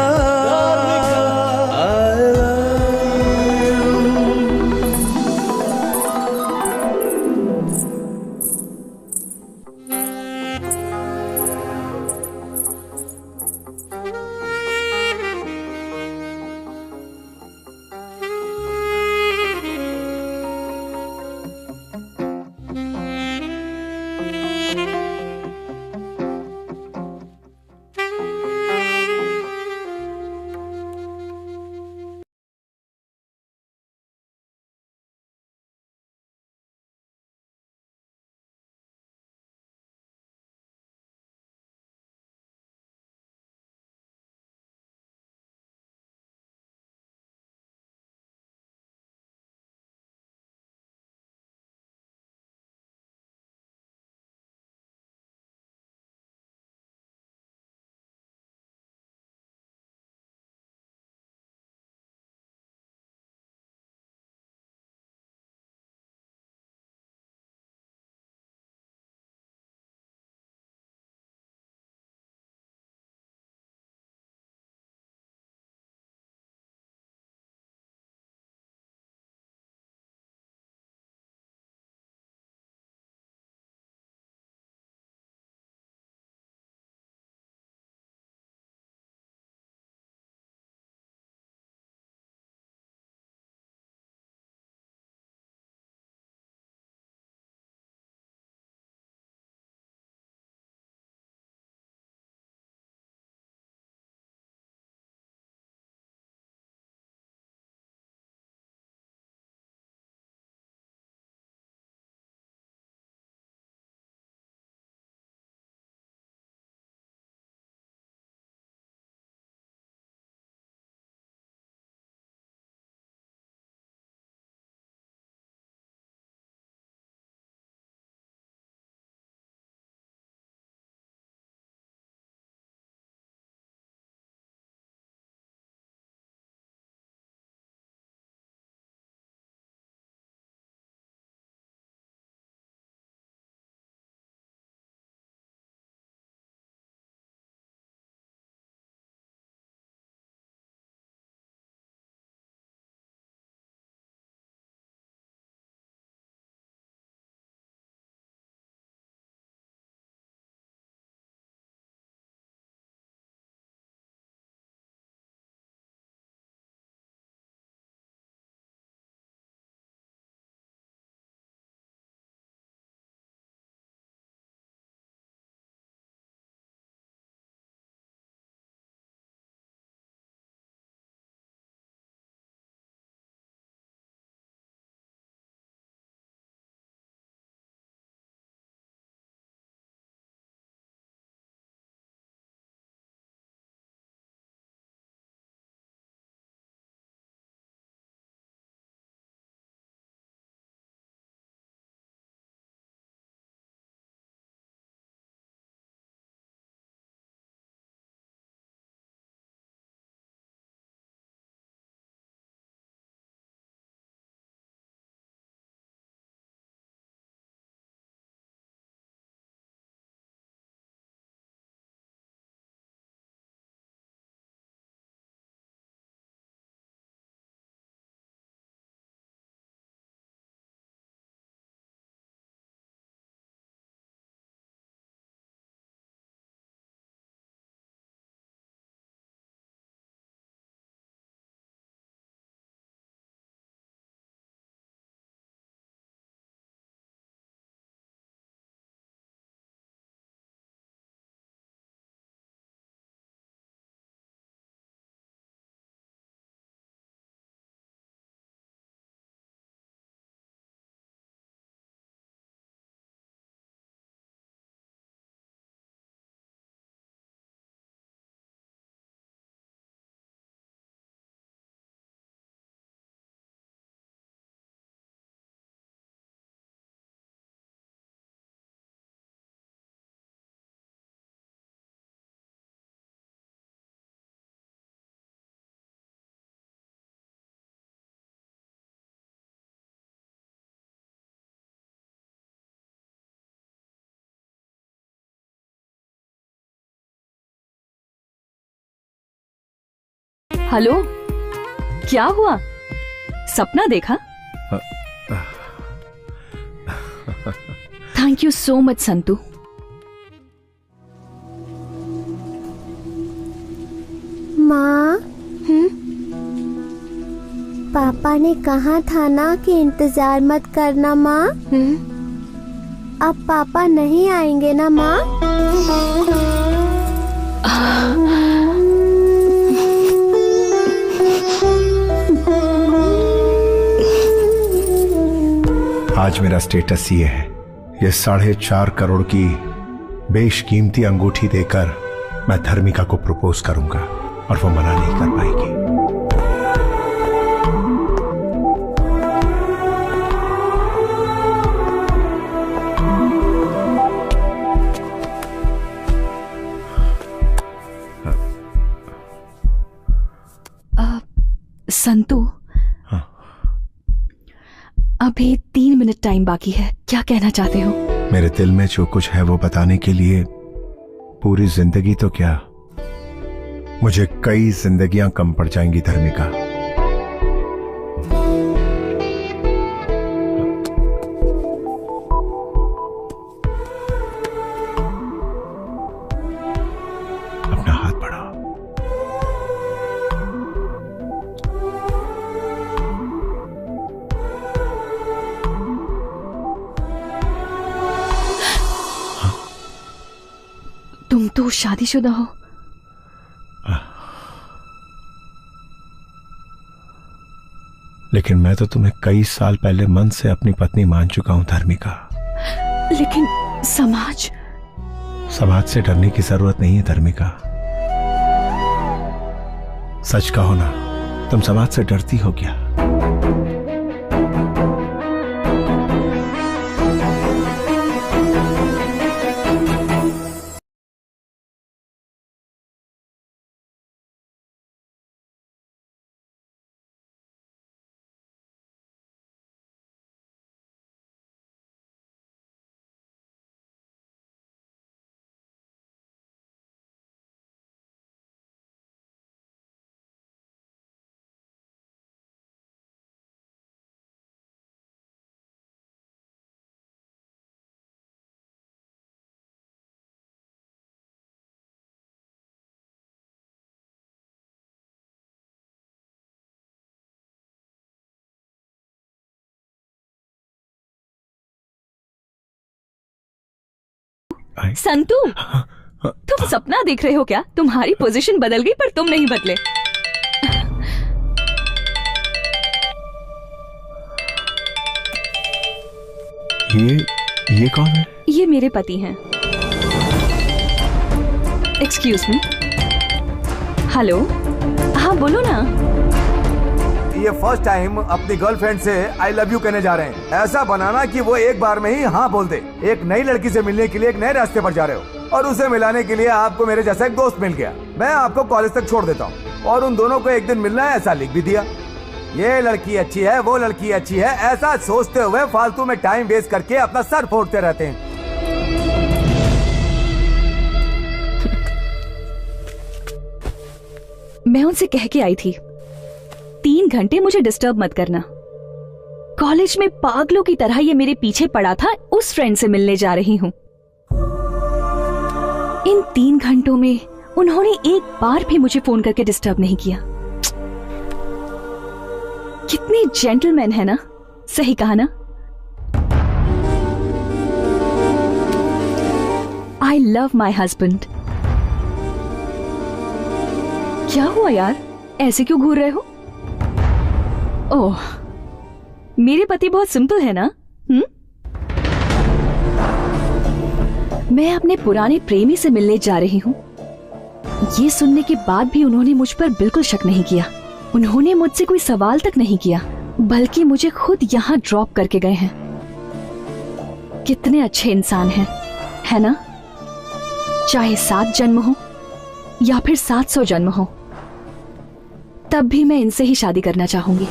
Hello, क्या हुआ? सपना देखा? Thank you so much Santu. माँ, पापा ने कहा था ना कि इंतजार मत करना माँ। अब पापा नहीं आएंगे ना माँ? आज मेरा स्टेटस ये है, ये 4.5 करोड़ की बेशकीमती अंगूठी देकर मैं धर्मिका को प्रपोज करूंगा और वो मना नहीं कर पाएगी। संतू, अभी 3 मिनट टाइम बाकी है, क्या कहना चाहते हो? मेरे दिल में जो कुछ है वो बताने के लिए पूरी जिंदगी तो क्या, मुझे कई जिंदगियां कम पड़ जाएंगी धर्मिका। अपना हाथ बढ़ाओ। तुम तो शादीशुदा हो। लेकिन मैं तो तुम्हें कई साल पहले मन से अपनी पत्नी मान चुका हूं धर्मिका। लेकिन समाज से डरने की जरूरत नहीं है धर्मिका। सच कहो ना, तुम समाज से डरती हो क्या? संतू, तुम सपना देख रहे हो क्या? तुम्हारी पोजीशन बदल गई पर तुम नहीं बदले। ये कौन है? ये मेरे पति हैं। Excuse me. हेलो, हाँ बोलो ना। ये फर्स्ट टाइम अपनी गर्लफ्रेंड से आई लव यू कहने जा रहे हैं। ऐसा बनाना कि वो एक बार में ही हाँ बोल दे। एक नई लड़की से मिलने के लिए एक नए रास्ते पर जा रहे हो और उसे मिलाने के लिए आपको मेरे जैसा एक दोस्त मिल गया। मैं आपको कॉलेज तक छोड़ देता हूँ और उन दोनों को एक दिन मिलना है ऐसा लिख भी दिया। ये लड़की अच्छी है, वो लड़की अच्छी है, ऐसा सोचते हुए फालतू में टाइम वेस्ट करके अपना सर फोड़ते रहते हैं। मैं उनसे कह के आई थी 3 घंटे मुझे डिस्टर्ब मत करना। कॉलेज में पागलों की तरह ये मेरे पीछे पड़ा था, उस फ्रेंड से मिलने जा रही हूँ। इन 3 घंटों में उन्होंने एक बार भी मुझे फोन करके डिस्टर्ब नहीं किया। कितने जेंटलमैन है ना, सही कहा ना? I love my husband. क्या हुआ यार, ऐसे क्यों घूर रहे हो? ओह, मेरे पति बहुत सिंपल है ना? मैं अपने पुराने प्रेमी से मिलने जा रही हूँ। ये सुनने के बाद भी उन्होंने मुझ पर बिल्कुल शक नहीं किया। उन्होंने मुझसे कोई सवाल तक नहीं किया, बल्कि मुझे खुद यहाँ ड्रॉप करके गए हैं। कितने अच्छे इंसान हैं, है ना? चाहे 7 जन्म हो या फिर 700 जन्म हो, तब भी मैं इनसे ही शादी करना चाहूंगी।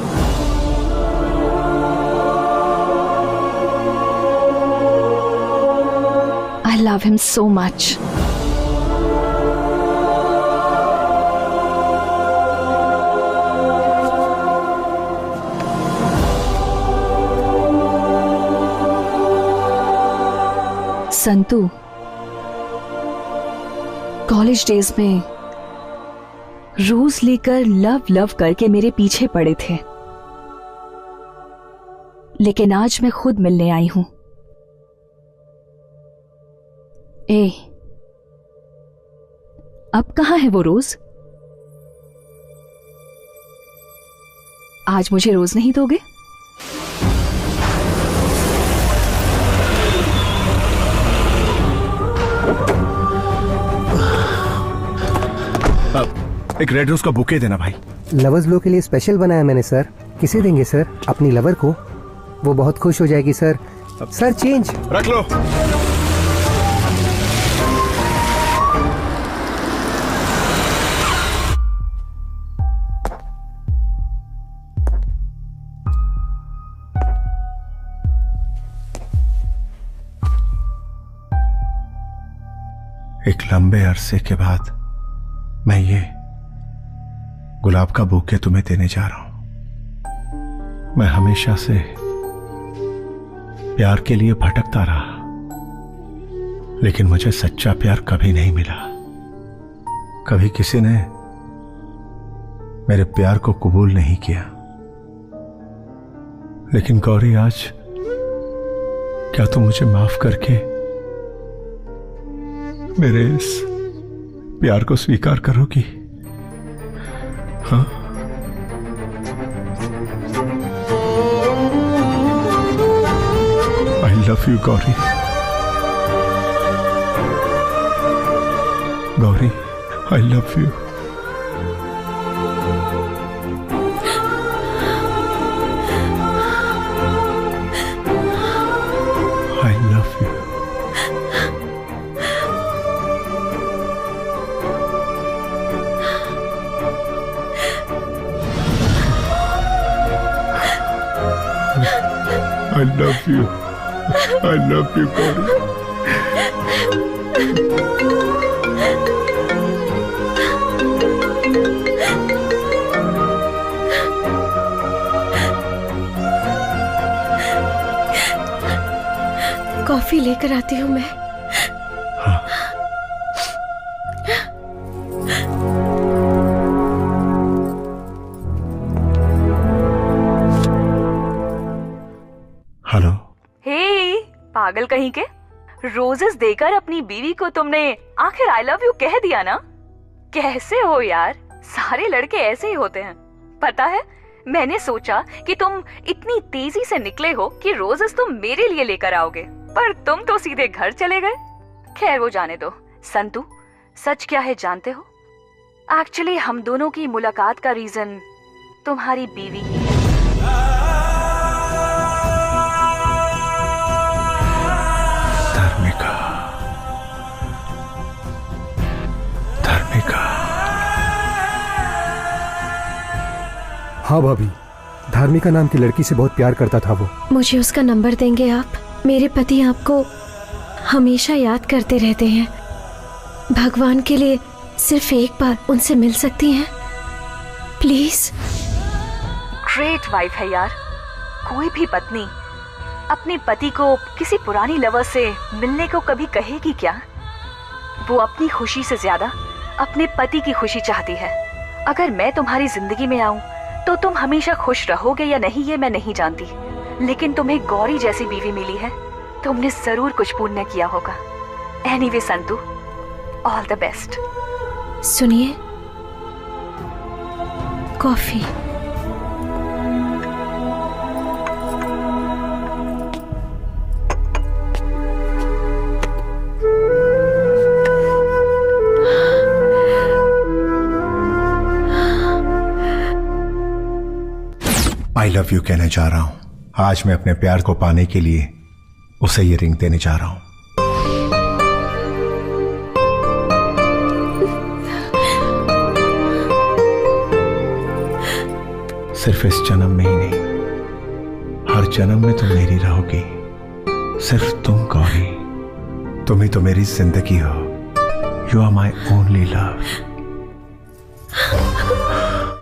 I love him so much. Santu, college days में रोज लेकर लव लव करके मेरे पीछे पड़े थे, लेकिन आज मैं खुद मिलने आई हूं। अब कहां है वो रोज? आज मुझे रोज नहीं दोगे? एक रेड रोज का बुके देना भाई। लवर्स लो के लिए स्पेशल बनाया मैंने सर। किसे देंगे सर? अपनी लवर को, वो बहुत खुश हो जाएगी सर। सर चेंज रख लो। एक लंबे अरसे के बाद मैं ये गुलाब का बुके तुम्हें देने जा रहा हूं। मैं हमेशा से प्यार के लिए भटकता रहा, लेकिन मुझे सच्चा प्यार कभी नहीं मिला। कभी किसी ने मेरे प्यार को कबूल नहीं किया। लेकिन गौरी, आज क्या तुम मुझे माफ करके मेरे इस प्यार को स्वीकार करोगी? हाँ? आई love you Gauri. Gauri, I love you. I love you. I love you. I love you, Gauri. Coffee लेकर आती हूँ मैं। हेलो। हे पागल कहीं के, रोजेस देकर अपनी बीवी को तुमने आखिर आई लव यू कह दिया ना? कैसे हो यार, सारे लड़के ऐसे ही होते हैं। पता है, मैंने सोचा कि तुम इतनी तेजी से निकले हो कि रोजेस तुम मेरे लिए लेकर आओगे, पर तुम तो सीधे घर चले गए। खैर वो जाने दो। संतू, सच क्या है जानते हो? एक्चुअली हम दोनों की मुलाकात का रीजन तुम्हारी बीवी ही है। हाँ भाभी, धार्मिका नाम की लड़की से बहुत प्यार करता था वो। मुझे उसका नंबर देंगे आप? मेरे पति आपको हमेशा याद करते रहते हैं। भगवान के लिए सिर्फ एक बार उनसे मिल सकती हैं प्लीज? ग्रेट वाइफ है यार। कोई भी पत्नी अपने पति को किसी पुरानी लवर से मिलने को कभी कहेगी क्या? वो अपनी खुशी से ज्यादा अपने पति की खुशी चाहती है। अगर मैं तुम्हारी जिंदगी में आऊं तो तुम हमेशा खुश रहोगे या नहीं ये मैं नहीं जानती, लेकिन तुम्हें गौरी जैसी बीवी मिली है, तुमने जरूर कुछ पुण्य किया होगा। Anyway Santu, all the best. सुनिए, कॉफी। आई लव यू कहने जा रहा हूं। आज मैं अपने प्यार को पाने के लिए उसे ये रिंग देने जा रहा हूं। सिर्फ इस जन्म में ही नहीं, हर जन्म में तुम मेरी रहोगी। सिर्फ तुम गौरी, तुम ही तो मेरी जिंदगी हो। You are my only love.